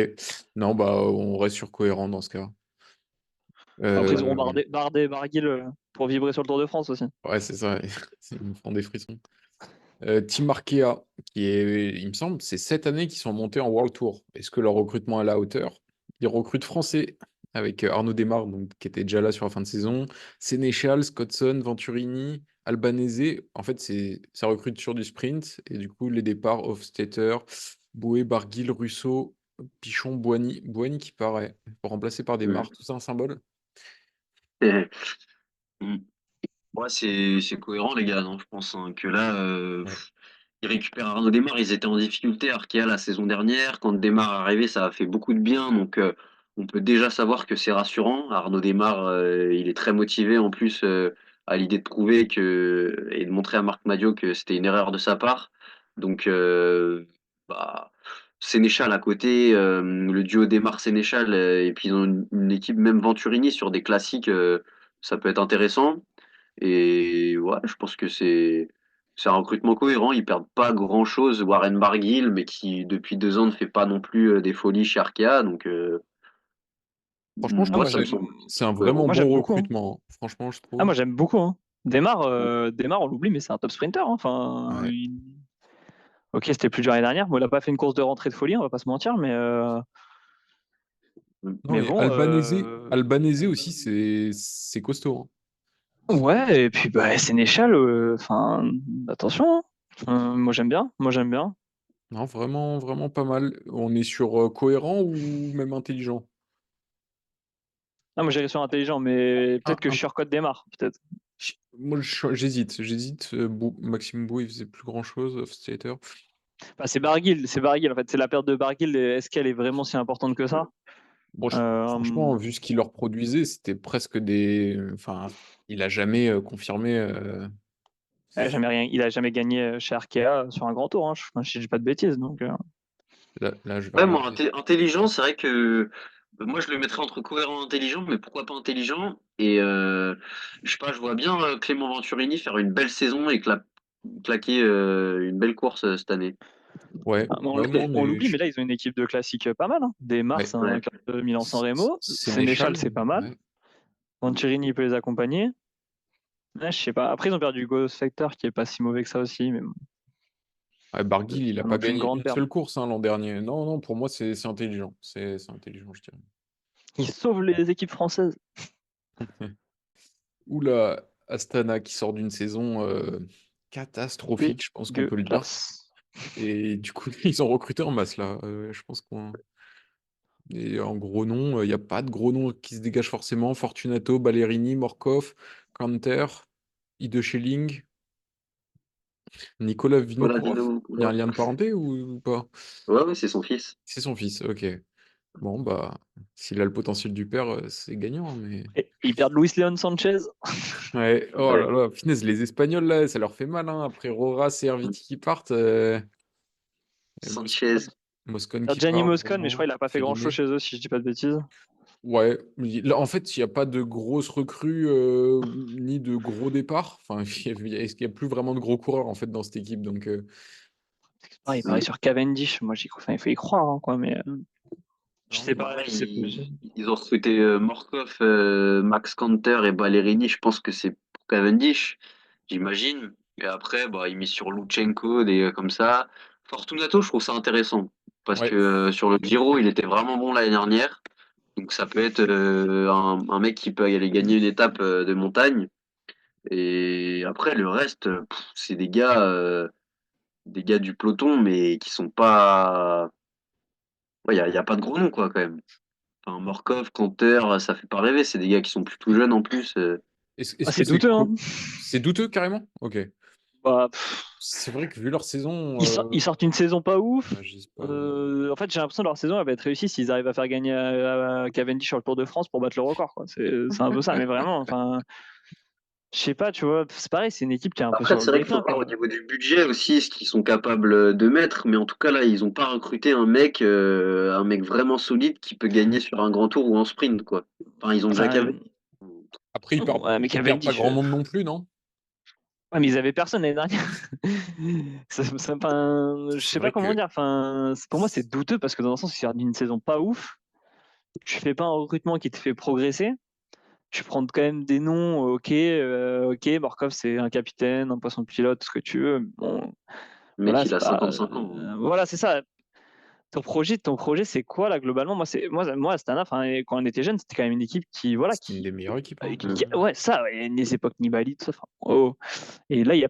[SPEAKER 3] Non, bah, on reste sur cohérent dans ce cas.
[SPEAKER 1] Après ils auront
[SPEAKER 3] Euh,
[SPEAKER 1] Bardet et Barguil pour vibrer sur le Tour de France aussi.
[SPEAKER 3] ouais, c'est ça. Ils me font des frissons. Team Arkea, il me semble, c'est cette année qu'ils sont montés en World Tour. Est-ce que leur recrutement est à la hauteur? Ils recrutent français avec Arnaud Desmar, donc, qui était déjà là sur la fin de saison, Sénéchal, Scottson, Venturini, Albanese. En fait, ça recrute sur du sprint. Et du coup, les départs, Hofstetter, Boué, Barguil, Russo, Pichon, Boigny. Boigny qui paraît remplacé par Desmar.
[SPEAKER 2] Mm.
[SPEAKER 3] Tout ça un symbole?
[SPEAKER 2] Mm. Ouais, c'est cohérent, les gars, non? Je pense hein, que là,
[SPEAKER 3] Ouais.
[SPEAKER 2] ils récupèrent Arnaud Desmar. Ils étaient en difficulté, Arkea, la saison dernière. Quand Desmar est arrivé, ça a fait beaucoup de bien. Donc, on peut déjà savoir que c'est rassurant. Arnaud Desmar, il est très motivé en plus à l'idée de prouver et de montrer à Marc Madio que c'était une erreur de sa part. Donc, bah, Sénéchal à côté, le duo Desmar-Sénéchal, et puis ils ont une équipe, même Venturini sur des classiques, ça peut être intéressant. Et ouais, je pense que c'est un recrutement cohérent. Ils perdent pas grand-chose. Warren Barguil, mais qui depuis 2 ans ne fait pas non plus des folies chez Arkea. Donc
[SPEAKER 3] Franchement, je
[SPEAKER 1] Ah,
[SPEAKER 3] trouve
[SPEAKER 2] moi,
[SPEAKER 3] que
[SPEAKER 1] moi,
[SPEAKER 2] ça me
[SPEAKER 3] c'est
[SPEAKER 2] semble
[SPEAKER 3] c'est un
[SPEAKER 2] cohérent.
[SPEAKER 3] vraiment
[SPEAKER 1] moi,
[SPEAKER 3] bon
[SPEAKER 1] j'aime beaucoup, hein.
[SPEAKER 3] recrutement, hein. Franchement, je
[SPEAKER 1] Ah,
[SPEAKER 3] trouve.
[SPEAKER 1] moi, j'aime beaucoup, hein. Desmar, on l'oublie, mais c'est un top sprinter, hein. Enfin,
[SPEAKER 3] Ouais.
[SPEAKER 1] ok, c'était plus dur l'année dernière. Bon, il a pas fait une course de rentrée de folie, on va pas se mentir,
[SPEAKER 3] Non,
[SPEAKER 1] mais
[SPEAKER 3] et
[SPEAKER 1] bon.
[SPEAKER 3] Albanese aussi, c'est costaud, hein.
[SPEAKER 1] Ouais, et puis bah, Sénéchal, enfin, attention, hein. Moi, j'aime bien. Moi, j'aime bien.
[SPEAKER 3] Non, vraiment, vraiment pas mal. On est sur cohérent ou même intelligent?
[SPEAKER 1] Ah, moi, j'irais sur intelligent, mais
[SPEAKER 3] Ah,
[SPEAKER 1] peut-être que je surcote Desmar, peut-être.
[SPEAKER 3] moi, j'hésite. Maxime Bou, il faisait plus grand-chose, Stater.
[SPEAKER 1] Bah, c'est Barguil, en fait. C'est la perte de Barguil. Est-ce qu'elle est vraiment si importante que ça?
[SPEAKER 3] Bon,
[SPEAKER 1] Euh,
[SPEAKER 3] franchement, vu ce qu'il leur produisait, c'était presque des. Enfin, il a jamais confirmé.
[SPEAKER 1] il a jamais gagné chez Arkea sur un grand tour, hein. Si je dis pas de bêtises, donc.
[SPEAKER 3] Là, je vais
[SPEAKER 2] Ouais, moi,
[SPEAKER 3] regarder.
[SPEAKER 2] intelligent, c'est vrai que moi, je le mettrais entre cohérent et intelligent, mais pourquoi pas intelligent? Et je sais pas, je vois bien Clément Venturini faire une belle saison et claquer une belle course cette année.
[SPEAKER 3] Ouais,
[SPEAKER 1] On
[SPEAKER 3] ouais, non,
[SPEAKER 1] on
[SPEAKER 3] mais
[SPEAKER 1] l'oublie, mais là, ils ont une équipe de classique pas mal, hein. Des
[SPEAKER 3] ouais.
[SPEAKER 1] Mars, un
[SPEAKER 2] Ouais.
[SPEAKER 1] quart de Milan-San Remo. Sénéchal,
[SPEAKER 3] Sénéchal,
[SPEAKER 1] c'est pas mal.
[SPEAKER 3] ouais.
[SPEAKER 1] Venturini peut les accompagner. Ouais, je sais pas. Après, ils ont perdu Ghost Factor, qui est pas si mauvais que ça aussi, mais bon,
[SPEAKER 3] Ouais, Barguil, il
[SPEAKER 1] c'est
[SPEAKER 3] a
[SPEAKER 1] pas
[SPEAKER 3] pas
[SPEAKER 1] non plus une
[SPEAKER 3] gagné
[SPEAKER 1] grande
[SPEAKER 3] une
[SPEAKER 1] perte.
[SPEAKER 3] seule course hein, l'an dernier. Non, non, pour moi, c'est intelligent. C'est intelligent, je dirais.
[SPEAKER 1] Ils sauvent les équipes françaises.
[SPEAKER 3] Oula, Astana qui sort d'une saison catastrophique, je pense qu'on peut le dire.
[SPEAKER 1] Dégueulasse.
[SPEAKER 3] Et du coup, ils ont recruté en masse là. Je pense qu'on. Et en gros nom, il n'y a pas de gros noms qui se dégagent forcément. Fortunato, Ballerini, Morkov, Kanter, Ide Schelling, Nicolas Vinokourov. Il y a un
[SPEAKER 2] Colavino,
[SPEAKER 3] lien de parenté ou pas?
[SPEAKER 2] ouais, ouais, c'est son fils.
[SPEAKER 3] C'est son fils, ok. Bon, bah, s'il a le potentiel du père, c'est gagnant, hein, mais.
[SPEAKER 1] Et ils perdent Luis Leon Sanchez.
[SPEAKER 3] Ouais, oh
[SPEAKER 2] Ouais.
[SPEAKER 3] là là, finesse, les Espagnols, là, ça leur fait mal, hein. Après Roras et Herviti qui partent, et
[SPEAKER 2] Sanchez.
[SPEAKER 3] Moscon qui
[SPEAKER 1] Gianni
[SPEAKER 3] part,
[SPEAKER 1] Moscon, mais je crois
[SPEAKER 3] Roman,
[SPEAKER 1] qu'il a pas fait grand-chose
[SPEAKER 3] Féliné.
[SPEAKER 1] chez eux, si je dis pas de bêtises.
[SPEAKER 3] Ouais, là, en fait, il n'y a pas de grosses recrues ni de gros départs. Enfin, il y a plus vraiment de gros coureurs en fait dans cette équipe. Donc,
[SPEAKER 1] Il paraît sur Cavendish. Moi, j'y crois. Enfin, il faut y croire, hein, quoi, mais je
[SPEAKER 2] Non,
[SPEAKER 1] sais pas.
[SPEAKER 2] pareil,
[SPEAKER 1] Je sais pas.
[SPEAKER 2] ils ont recruté Morkov, Max Kanter et Ballerini. Je pense que c'est pour Cavendish, j'imagine. Et après, bah, ils misent sur Lutsenko, des comme ça. Fortunato, je trouve ça intéressant. Parce que
[SPEAKER 3] ouais,
[SPEAKER 2] sur le Giro, il était vraiment bon l'année dernière. Donc ça peut être un mec qui peut aller gagner une étape de montagne. Et après, le reste, c'est des gars du peloton, mais qui sont pas. Ouais, y a pas de gros noms, quoi, quand même. Enfin, Morkov, Kanter, ça fait pas rêver. C'est des gars qui sont plutôt jeunes en plus.
[SPEAKER 3] est-ce
[SPEAKER 1] Ah,
[SPEAKER 3] que
[SPEAKER 1] c'est douteux, hein.
[SPEAKER 3] c'est douteux carrément? Ok.
[SPEAKER 1] Bah,
[SPEAKER 3] C'est vrai que vu leur saison,
[SPEAKER 1] ils sortent une saison pas ouf.
[SPEAKER 3] j'y sais pas.
[SPEAKER 1] En fait, j'ai l'impression que leur saison elle va être réussie s'ils arrivent à faire gagner à Cavendish sur le Tour de France pour battre le record, quoi. C'est un peu ça, mais vraiment. Enfin, je sais pas, tu vois. C'est pareil, c'est une équipe qui est un peu
[SPEAKER 2] Après,
[SPEAKER 1] sur le
[SPEAKER 2] c'est vrai qu'il faut
[SPEAKER 1] déclin,
[SPEAKER 2] voir
[SPEAKER 1] quand
[SPEAKER 2] au
[SPEAKER 1] même.
[SPEAKER 2] niveau du budget aussi ce qu'ils sont capables de mettre. Mais en tout cas, là, ils ont pas recruté un mec vraiment solide qui peut gagner sur un grand tour ou en sprint, quoi. Enfin, ils ont déjà
[SPEAKER 1] Enfin,
[SPEAKER 2] Cavendish.
[SPEAKER 3] Après,
[SPEAKER 1] ouais, mais
[SPEAKER 3] ils perdent pas
[SPEAKER 1] Cavendish.
[SPEAKER 3] grand monde non plus, non?
[SPEAKER 1] Ouais, mais ils avaient personne l'année dernière. Enfin, je sais
[SPEAKER 3] C'est
[SPEAKER 1] pas
[SPEAKER 3] vrai
[SPEAKER 1] comment
[SPEAKER 3] que
[SPEAKER 1] dire. Enfin, pour moi, c'est douteux parce que dans un sens, ils sortent d'une saison pas ouf. Tu fais pas un recrutement qui te fait progresser. Tu prends quand même des noms, ok, Morkov c'est un capitaine, un poisson pilote, tout ce que tu veux. Bon,
[SPEAKER 2] Le mec,
[SPEAKER 1] voilà,
[SPEAKER 2] il
[SPEAKER 1] c'est
[SPEAKER 2] a
[SPEAKER 1] pas.
[SPEAKER 2] 55 ans, hein.
[SPEAKER 1] Voilà, c'est ça. Ton projet, c'est quoi là globalement? Moi, Astana, enfin, quand on était jeune, c'était quand même une équipe qui, voilà,
[SPEAKER 3] c'est une des meilleures équipes, hein.
[SPEAKER 1] ouais, ça, ouais, les époques Nibali, tout ça. Enfin, oh. Et là, il y a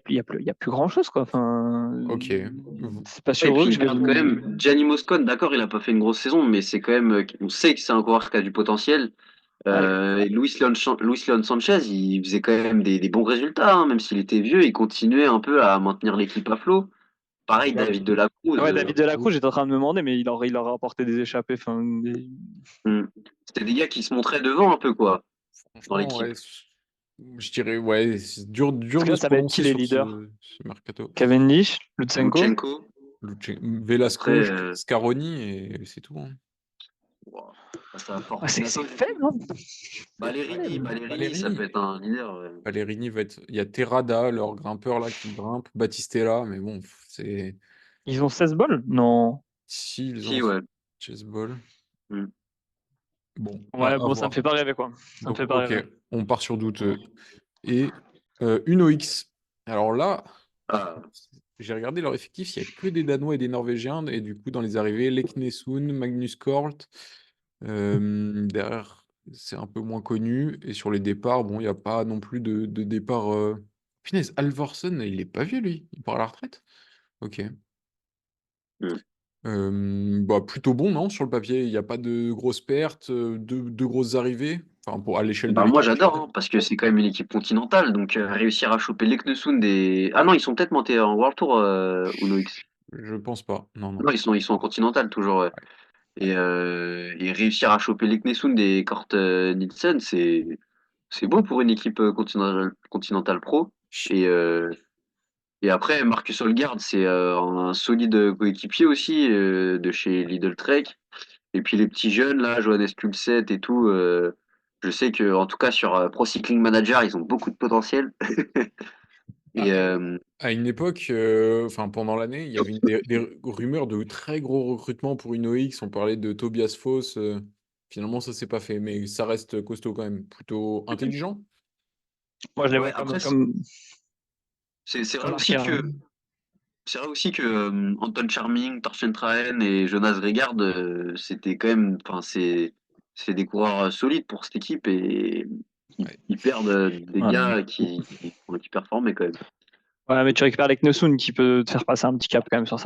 [SPEAKER 1] plus grand chose, quoi. Enfin,
[SPEAKER 3] Ok. Vous-
[SPEAKER 1] c'est pas
[SPEAKER 2] Et
[SPEAKER 1] sur eux
[SPEAKER 2] puis
[SPEAKER 1] que
[SPEAKER 2] ils
[SPEAKER 1] je vais.
[SPEAKER 2] perdent quand même Gianni Moscon, d'accord, il a pas fait une grosse saison, mais c'est quand même, on sait que c'est un coureur qui a du potentiel.
[SPEAKER 1] Ouais,
[SPEAKER 2] Et Luis Leon Sanchez, il faisait quand même des bons résultats, hein, même s'il était vieux, il continuait un peu à maintenir l'équipe à flot. Pareil,
[SPEAKER 3] Ouais,
[SPEAKER 2] David Delacruz,
[SPEAKER 1] ouais, David Delacruz,
[SPEAKER 3] vous-
[SPEAKER 1] j'étais en train de me demander, mais il leur a apporté des échappées. Enfin,
[SPEAKER 2] c'était des gars qui se montraient devant un peu, quoi, dans
[SPEAKER 3] franchement, ouais.
[SPEAKER 2] l'équipe.
[SPEAKER 3] Je dirais, ouais, c'est dur
[SPEAKER 1] Parce que
[SPEAKER 3] de
[SPEAKER 1] là,
[SPEAKER 3] se
[SPEAKER 1] ça va être qui
[SPEAKER 3] prononcer
[SPEAKER 1] les
[SPEAKER 3] sur
[SPEAKER 1] leaders?
[SPEAKER 3] ce mercato.
[SPEAKER 1] Cavendish, Lutsenko.
[SPEAKER 2] Lutsenko. Après,
[SPEAKER 3] Velasco, Scaroni, et c'est tout, hein.
[SPEAKER 2] wow, ça va
[SPEAKER 1] Ouais,
[SPEAKER 2] force.
[SPEAKER 1] c'est
[SPEAKER 2] Mais attends,
[SPEAKER 1] c'est
[SPEAKER 2] du coup,
[SPEAKER 1] faible, hein. C'est
[SPEAKER 2] Ballerini,
[SPEAKER 1] faible.
[SPEAKER 2] Ballerini, ça peut
[SPEAKER 3] Ballerini.
[SPEAKER 2] être un leader.
[SPEAKER 3] Ballerini va être. Il y a Terrada, leur grimpeur là qui grimpe, Battistella, mais bon, c'est.
[SPEAKER 1] Ils ont 16 balles? Non.
[SPEAKER 3] Si, ils ont
[SPEAKER 2] Si, ouais.
[SPEAKER 3] chessball.
[SPEAKER 2] Mm.
[SPEAKER 3] Bon,
[SPEAKER 1] Ouais,
[SPEAKER 3] à
[SPEAKER 1] bon, ça me
[SPEAKER 3] voir.
[SPEAKER 1] fait pas rêver, quoi. Ça me
[SPEAKER 3] Donc,
[SPEAKER 1] fait pas
[SPEAKER 3] ok,
[SPEAKER 1] rêver.
[SPEAKER 3] on part sur douteux. Et Uno X. Alors là,
[SPEAKER 2] Ah,
[SPEAKER 3] j'ai regardé leur effectif, il n'y a que des Danois et des Norvégiens. Et du coup, dans les arrivées, Leknesund, Magnus Cort. Derrière, c'est un peu moins connu. Et sur les départs, bon, il n'y a pas non plus de départ. Punaise, Alvarsson, il est pas vieux, lui. Il part à la retraite. Ok.
[SPEAKER 2] mm.
[SPEAKER 3] Bah, plutôt bon, non, sur le papier. Il n'y a pas de grosses pertes, de grosses arrivées. Enfin, à l'échelle de
[SPEAKER 2] Bah, moi
[SPEAKER 3] l'équipe, je veux
[SPEAKER 2] j'adore,
[SPEAKER 3] dire.
[SPEAKER 2] hein, parce que c'est quand même une équipe continentale, donc réussir à choper l'Eknesund des. Ah non, ils sont peut-être montés en World Tour, Uno X.
[SPEAKER 3] Je pense pas. Non, non.
[SPEAKER 2] Non, ils sont en continental toujours, ouais.
[SPEAKER 3] Ouais.
[SPEAKER 2] Et réussir à choper l'Eknesund des Kort Nielsen, c'est beau pour une équipe continentale pro. Et, euh, et après, Marcus Holgard, c'est un solide coéquipier aussi de chez Lidl Trek. Et puis les petits jeunes, là, Johannes Kulset et tout, je sais que en tout cas sur Pro Cycling Manager, ils ont beaucoup de potentiel.
[SPEAKER 3] À,
[SPEAKER 2] Et
[SPEAKER 3] à une époque, enfin pendant l'année, il y avait des rumeurs de très gros recrutements pour une OX. On parlait de Tobias Foss. Finalement, ça s'est pas fait, mais ça reste costaud quand même. Plutôt intelligent.
[SPEAKER 1] Moi, je les
[SPEAKER 2] ouais,
[SPEAKER 1] vois
[SPEAKER 2] après, c'est vrai
[SPEAKER 1] comme
[SPEAKER 2] aussi
[SPEAKER 1] marqueur.
[SPEAKER 2] que c'est vrai aussi que Anton Charming, Torsten Trahen et Jonas Regard, c'était quand même, enfin c'est des coureurs solides pour cette équipe et
[SPEAKER 3] Ouais.
[SPEAKER 2] ils perdent des
[SPEAKER 1] Ouais.
[SPEAKER 2] gars qui performaient quand même.
[SPEAKER 1] Ouais, mais tu récupères les Knessoun qui peut te faire passer un petit cap quand même sur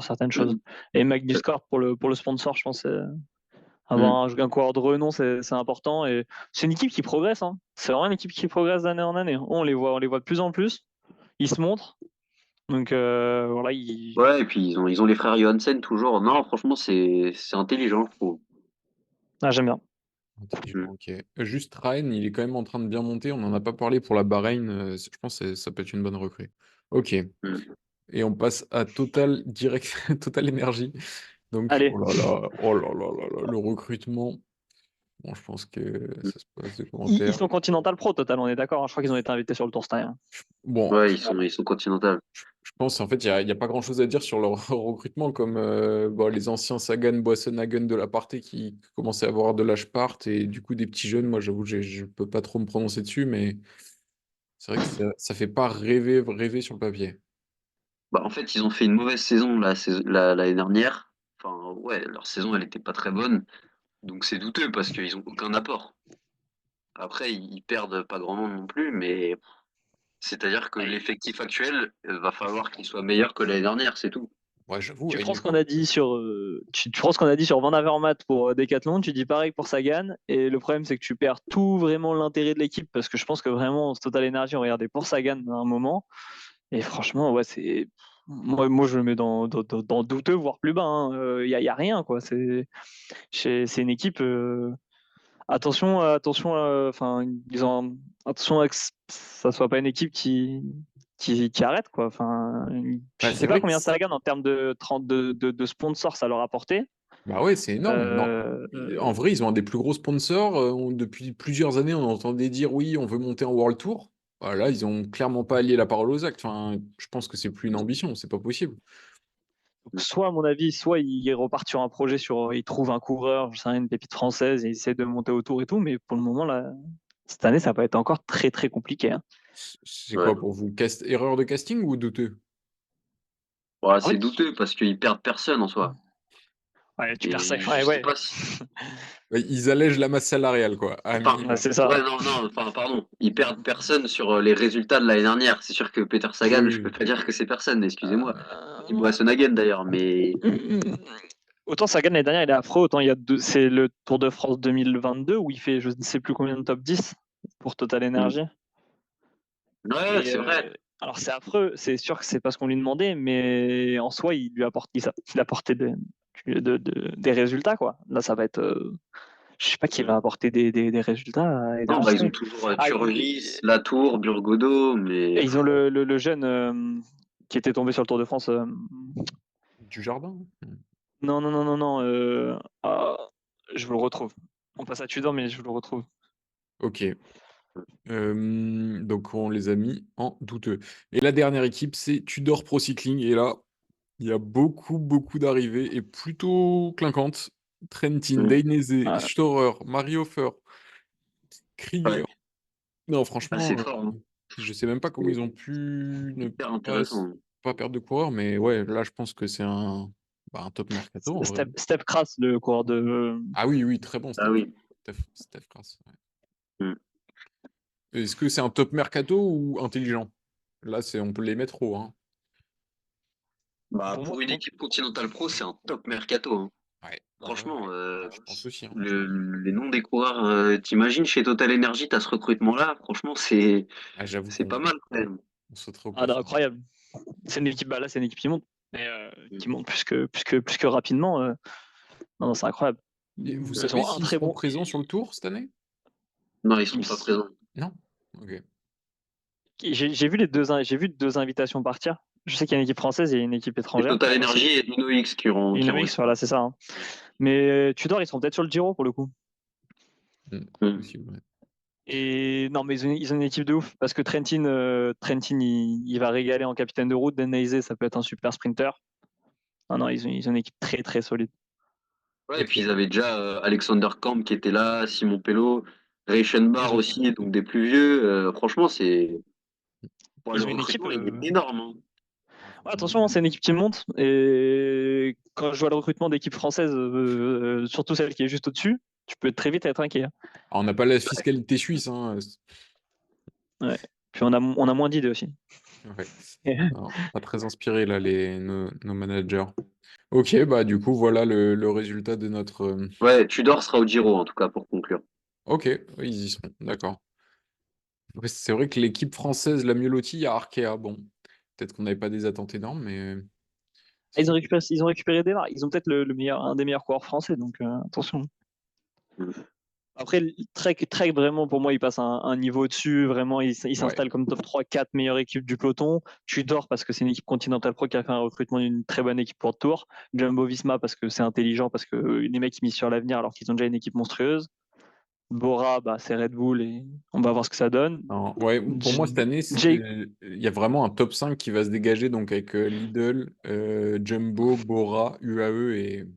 [SPEAKER 1] certaines choses.
[SPEAKER 2] Mm.
[SPEAKER 1] Et Magnus Corp pour le sponsor, je pense,
[SPEAKER 2] Mm.
[SPEAKER 1] avoir un coureur de renom, c'est important. Et c'est une équipe qui progresse, hein. C'est vraiment une équipe qui progresse d'année en année. On les voit de plus en plus. Ils se montrent. Donc voilà,
[SPEAKER 2] Ouais, et puis ils ont les frères Johansen toujours. Non, franchement, c'est intelligent, je trouve.
[SPEAKER 1] ah, j'aime bien.
[SPEAKER 3] Intelligent,
[SPEAKER 2] Mm.
[SPEAKER 3] ok. Juste Ryan, il est quand même en train de bien monter. On n'en a pas parlé pour la Bahreïn. Je pense que ça peut être une bonne recrue. Ok.
[SPEAKER 2] Mm.
[SPEAKER 3] Et on passe à Total Direct, Total Energy. Donc,
[SPEAKER 1] Allez,
[SPEAKER 3] oh là là, oh là là là là, le recrutement. Bon, je pense que ça se passe de
[SPEAKER 1] ils
[SPEAKER 3] commentaires.
[SPEAKER 1] sont Continental Pro total, on est d'accord, hein. Je crois qu'ils ont été invités sur le Tour cette année, hein.
[SPEAKER 3] Bon,
[SPEAKER 2] Ouais, ils sont continentales.
[SPEAKER 3] je pense en fait, il y a pas grand-chose à dire sur leur recrutement, comme bon, les anciens Sagan, Boisson-Hagen de la partie qui commençaient à avoir de l'âge part, et du coup des petits jeunes. Moi, j'avoue, je peux pas trop me prononcer dessus, mais c'est vrai que ça fait pas rêver sur le papier.
[SPEAKER 2] Bah, en fait, ils ont fait une mauvaise saison l'année dernière. Enfin, ouais, leur saison, elle était pas très bonne. Donc c'est douteux parce qu'ils ont aucun apport. Après, ils perdent pas grand monde non plus, mais c'est-à-dire que l'effectif actuel, va falloir qu'il soit meilleur que l'année dernière, c'est tout.
[SPEAKER 3] Ouais, j'avoue,
[SPEAKER 1] Tu
[SPEAKER 3] à une
[SPEAKER 1] prends ce qu'on
[SPEAKER 3] époque.
[SPEAKER 1] a dit sur tu prends ce qu'on a dit sur Van Avermaet pour Decathlon, tu dis pareil pour Sagan, et le problème c'est que tu perds tout vraiment l'intérêt de l'équipe, parce que je pense que vraiment Total Energy on regardait pour Sagan à un moment, et franchement ouais c'est moi je le mets dans douteux voire plus bas, hein. Y a rien quoi, c'est une équipe, attention enfin ils ont attention à que ça soit pas une équipe qui arrête quoi. Enfin,
[SPEAKER 3] Bah,
[SPEAKER 1] je
[SPEAKER 3] c'est
[SPEAKER 1] sais pas
[SPEAKER 3] vrai que
[SPEAKER 1] combien Sagan en termes de, de sponsors ça leur a apporté.
[SPEAKER 3] bah ouais, c'est énorme. Non.
[SPEAKER 1] Euh,
[SPEAKER 3] En vrai, ils ont un des plus gros sponsors. Depuis plusieurs années, on entendait dire oui, on veut monter en World Tour. Voilà, ils ont clairement pas allié la parole aux actes. Enfin, je pense que c'est plus une ambition, c'est pas possible.
[SPEAKER 1] soit à mon avis, soit ils repartent sur un projet ils trouvent un coureur, je sais rien, une pépite française et ils essaient de monter autour et tout, mais pour le moment là, cette année ça va être encore très très compliqué, hein.
[SPEAKER 3] C'est
[SPEAKER 2] Ouais.
[SPEAKER 3] quoi pour vous? Erreur de casting ou douteux?
[SPEAKER 2] Voilà,
[SPEAKER 1] En
[SPEAKER 2] c'est
[SPEAKER 1] fait,
[SPEAKER 2] douteux parce qu'ils perdent personne en soi.
[SPEAKER 1] ouais, tu perds ça.
[SPEAKER 2] Et je
[SPEAKER 1] Ouais,
[SPEAKER 2] sais
[SPEAKER 1] ouais.
[SPEAKER 2] pas si.
[SPEAKER 3] Ouais, ils allègent la masse salariale, quoi, à un
[SPEAKER 2] Enfin,
[SPEAKER 1] Ouais,
[SPEAKER 3] minimum.
[SPEAKER 1] c'est ça.
[SPEAKER 2] ouais, non, non, enfin, pardon. Ils perdent personne sur les résultats de l'année dernière. C'est sûr que Peter
[SPEAKER 3] Oui,
[SPEAKER 2] Sagan, je peux
[SPEAKER 3] oui.
[SPEAKER 2] pas dire que c'est personne, excusez-moi. Ni
[SPEAKER 1] Euh,
[SPEAKER 2] Boasson d'ailleurs, mais.
[SPEAKER 1] Autant Sagan l'année dernière il est affreux, autant c'est le Tour de France 2022 où il fait je ne sais plus combien de top 10 pour Total
[SPEAKER 2] Hmm.
[SPEAKER 1] Energy.
[SPEAKER 2] Ouais,
[SPEAKER 1] Et
[SPEAKER 2] c'est vrai.
[SPEAKER 1] alors c'est affreux, c'est sûr que c'est pas ce qu'on lui demandait, mais en soi il apportait des résultats quoi. Là ça va être, Je sais pas qui va apporter des résultats à
[SPEAKER 2] Non, bah, ils ont
[SPEAKER 1] Ederson.
[SPEAKER 2] toujours
[SPEAKER 1] Ah,
[SPEAKER 2] Turgis, Latour, Burgodeau, mais
[SPEAKER 1] et ils ont le jeune qui était tombé sur le Tour de France.
[SPEAKER 3] Du jardin?
[SPEAKER 1] Non, non, non, non, non. Ah, je vous le retrouve. On passe à Tudor, mais je vous le retrouve.
[SPEAKER 3] Ok. Donc on les a mis en douteux. Et la dernière équipe, c'est Tudor Pro Cycling. Et là, il y a beaucoup d'arrivées et plutôt clinquantes. Trentin,
[SPEAKER 2] mm,
[SPEAKER 3] Dainese,
[SPEAKER 1] Ah,
[SPEAKER 3] Storer, Mario Hofer,
[SPEAKER 2] ouais,
[SPEAKER 3] Krieger. Non,
[SPEAKER 2] c'est
[SPEAKER 3] franchement,
[SPEAKER 2] fort, hein.
[SPEAKER 3] je sais même pas comment
[SPEAKER 2] C'est
[SPEAKER 3] ils ont pu ne
[SPEAKER 2] hyper
[SPEAKER 3] pas,
[SPEAKER 2] intéressant.
[SPEAKER 3] pas perdre de coureur, mais ouais, là, je pense que c'est un top mercato en vrai.
[SPEAKER 1] Step Kras, le coureur de.
[SPEAKER 3] Ah oui, oui, très bon,
[SPEAKER 2] Ah
[SPEAKER 3] Steph.
[SPEAKER 2] oui.
[SPEAKER 3] Steph Kras, ouais.
[SPEAKER 2] Mm.
[SPEAKER 3] Est-ce que c'est un top mercato ou intelligent? Là, on peut les mettre haut, hein.
[SPEAKER 2] Bah,
[SPEAKER 1] Pour moi,
[SPEAKER 2] pour une équipe Continental Pro, c'est un top mercato, hein.
[SPEAKER 3] Ouais, ouais,
[SPEAKER 2] Franchement,
[SPEAKER 3] je pense aussi, hein.
[SPEAKER 2] les noms des coureurs, t'imagines chez Total Energy, t'as ce recrutement-là, franchement,
[SPEAKER 3] Ah, j'avoue
[SPEAKER 2] c'est
[SPEAKER 3] qu'on
[SPEAKER 2] pas mal quand même.
[SPEAKER 3] on sauterait au
[SPEAKER 1] ah, non,
[SPEAKER 3] plafond.
[SPEAKER 1] incroyable. C'est une équipe, bah là, c'est une équipe qui monte. Et,
[SPEAKER 2] Mm.
[SPEAKER 1] qui monte plus que rapidement. Non, non, c'est incroyable.
[SPEAKER 3] Et vous
[SPEAKER 1] Ils
[SPEAKER 3] savez
[SPEAKER 1] ont un
[SPEAKER 3] s'ils
[SPEAKER 1] très
[SPEAKER 3] seront
[SPEAKER 1] bon.
[SPEAKER 3] présents sur le tour cette année?
[SPEAKER 2] Non, ils
[SPEAKER 1] il me
[SPEAKER 2] seront pas
[SPEAKER 1] s-
[SPEAKER 2] présents.
[SPEAKER 3] Non? Ok.
[SPEAKER 1] J'ai vu j'ai vu deux invitations partir. Je sais qu'il y a une équipe française et une équipe
[SPEAKER 2] C'est
[SPEAKER 1] étrangère
[SPEAKER 2] Total
[SPEAKER 1] aussi.
[SPEAKER 2] Energy et InnoX
[SPEAKER 1] Et
[SPEAKER 2] qui
[SPEAKER 1] une
[SPEAKER 2] ont
[SPEAKER 1] mix,
[SPEAKER 2] été.
[SPEAKER 1] voilà, c'est ça, hein. Mais Tudor, ils seront peut-être sur le Giro pour le coup.
[SPEAKER 2] Mm.
[SPEAKER 3] Possible, ouais.
[SPEAKER 1] Et non, mais ils ont une équipe de ouf parce que Trentin il va régaler en capitaine de route. Denise, ça peut être un super sprinter. Ah non, ils ont une équipe très solide.
[SPEAKER 2] Ouais, et puis
[SPEAKER 3] Ok.
[SPEAKER 2] ils avaient déjà Alexander Kamp qui était là, Simon Pello, Reichenbach
[SPEAKER 1] Ils ont,
[SPEAKER 2] aussi, donc des plus vieux. Franchement, le
[SPEAKER 1] ils ont une équipe.
[SPEAKER 2] recrutement, il est énorme, hein.
[SPEAKER 1] Ouais, attention, hein, c'est une équipe qui monte. Et quand je vois le recrutement d'équipes françaises, surtout celle qui est juste au-dessus, tu peux très vite être inquiet, hein.
[SPEAKER 3] Ah, on n'a pas la fiscalité suisse, hein.
[SPEAKER 1] Ouais. Puis on a moins d'idées aussi.
[SPEAKER 3] Ouais. Non, pas très inspiré là, nos managers. Ok, bah du coup, voilà le résultat de notre.
[SPEAKER 2] Ouais, Tudor sera au Giro, en tout cas, pour conclure.
[SPEAKER 3] Ok, oui, ils y seront, d'accord. Ouais, c'est vrai que l'équipe française la mieux lotie, il y a Arkea. Bon, peut-être qu'on n'avait pas des attentes énormes, mais
[SPEAKER 1] Ah,
[SPEAKER 3] c'est-
[SPEAKER 1] ils ont récupéré des marques. Ils ont peut-être un des meilleurs coureurs français, donc attention.
[SPEAKER 2] Mm.
[SPEAKER 1] Après, Trek, vraiment, pour moi, il passe un niveau au-dessus. Vraiment, il
[SPEAKER 3] ouais.
[SPEAKER 1] s'installe comme top 3-4 meilleure équipe du peloton. Tudor, parce que c'est une équipe Continental Pro qui a fait un recrutement d'une très bonne équipe pour le Tour. Jumbo Visma, parce que c'est intelligent, parce que les mecs, ils misent sur l'avenir alors qu'ils ont déjà une équipe monstrueuse. Bora, bah, c'est Red Bull et on va voir ce que ça donne.
[SPEAKER 3] Non, ouais, pour moi, cette année,
[SPEAKER 1] Jake,
[SPEAKER 3] il y a vraiment un top 5 qui va se dégager, donc avec Lidl, Jumbo, Bora, UAE et.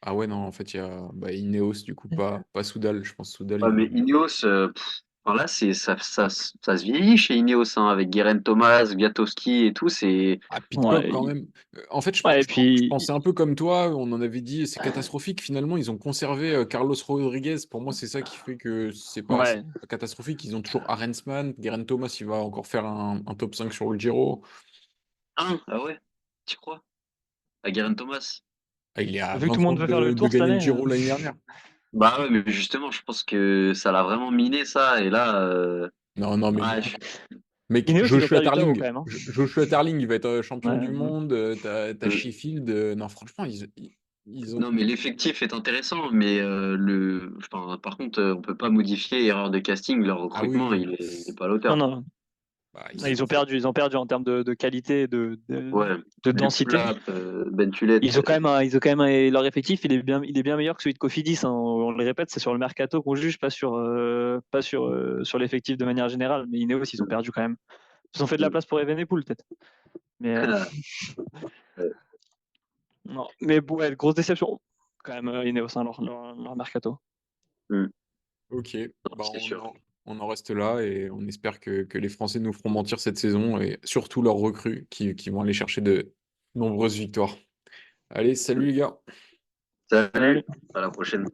[SPEAKER 3] Ah ouais, non, en fait, il y a Ineos, du coup, pas Soudal. Je pense Soudal,
[SPEAKER 2] Ouais,
[SPEAKER 3] ils
[SPEAKER 2] mais
[SPEAKER 3] vont.
[SPEAKER 2] Ineos, enfin là, ça se vieillit chez Ineos, hein, avec Guerin Thomas, Kwiatkowski et tout.
[SPEAKER 3] Ah, Pitcock, quand
[SPEAKER 1] ouais,
[SPEAKER 3] même. En fait,
[SPEAKER 1] ouais, et
[SPEAKER 3] je
[SPEAKER 1] puis,
[SPEAKER 3] pensais un peu comme toi, on en avait dit, c'est catastrophique. Finalement, ils ont conservé Carlos Rodriguez. Pour moi, c'est ça qui fait que c'est
[SPEAKER 1] ouais.
[SPEAKER 3] pas catastrophique. Ils ont toujours Arensman. Guerin Thomas, il va encore faire un top 5 sur le Giro.
[SPEAKER 2] Ah ouais, tu crois? À Guerin Thomas?
[SPEAKER 3] Ah, il est à
[SPEAKER 1] Vu que
[SPEAKER 3] 20
[SPEAKER 1] tout le monde
[SPEAKER 3] secondes
[SPEAKER 1] veut faire le
[SPEAKER 3] de
[SPEAKER 1] tour cette
[SPEAKER 3] gagner le
[SPEAKER 1] année,
[SPEAKER 3] Giro l'année dernière.
[SPEAKER 2] Bah ouais, mais justement, je pense que ça l'a vraiment miné ça. Et là,
[SPEAKER 3] Non, non, mais
[SPEAKER 2] ouais,
[SPEAKER 3] mec,
[SPEAKER 1] Ineos, ils ont
[SPEAKER 3] Joshua
[SPEAKER 1] perdu KO
[SPEAKER 3] Tarling,
[SPEAKER 1] quand même, hein.
[SPEAKER 3] Joshua Tarling, il va être champion du
[SPEAKER 1] Ouais.
[SPEAKER 3] monde. T'as
[SPEAKER 2] euh,
[SPEAKER 3] Sheffield. Non, franchement, ils ont.
[SPEAKER 2] non, mais l'effectif est intéressant, mais enfin, par contre, on peut pas modifier erreur de casting. Leur
[SPEAKER 3] Ah oui,
[SPEAKER 2] recrutement,
[SPEAKER 3] oui.
[SPEAKER 2] il est pas à
[SPEAKER 1] Non,
[SPEAKER 2] l'auteur.
[SPEAKER 1] non.
[SPEAKER 3] Bah,
[SPEAKER 1] Ils ont perdu en termes de qualité,
[SPEAKER 2] Ouais,
[SPEAKER 1] de
[SPEAKER 2] Luke
[SPEAKER 1] densité.
[SPEAKER 2] Plapp, Ben Tullet.
[SPEAKER 1] Ils ont quand même leur effectif, il est bien meilleur que celui de Cofidis, hein. On le répète, c'est sur le mercato qu'on juge, sur l'effectif de manière générale. Mais Ineos, ils ont perdu quand même. Ils ont fait de la place pour Evenepoel, peut-être. Mais
[SPEAKER 2] Ouais,
[SPEAKER 1] non. Mais bon, ouais, grosse déception quand même, Ineos, hein, leur mercato.
[SPEAKER 3] Ok,
[SPEAKER 2] non,
[SPEAKER 3] bah
[SPEAKER 2] c'est sûr.
[SPEAKER 3] on en reste là et on espère que les Français nous feront mentir cette saison et surtout leurs recrues qui vont aller chercher de nombreuses victoires. Allez, salut les gars!
[SPEAKER 2] Salut,
[SPEAKER 1] Salut.
[SPEAKER 2] à la prochaine.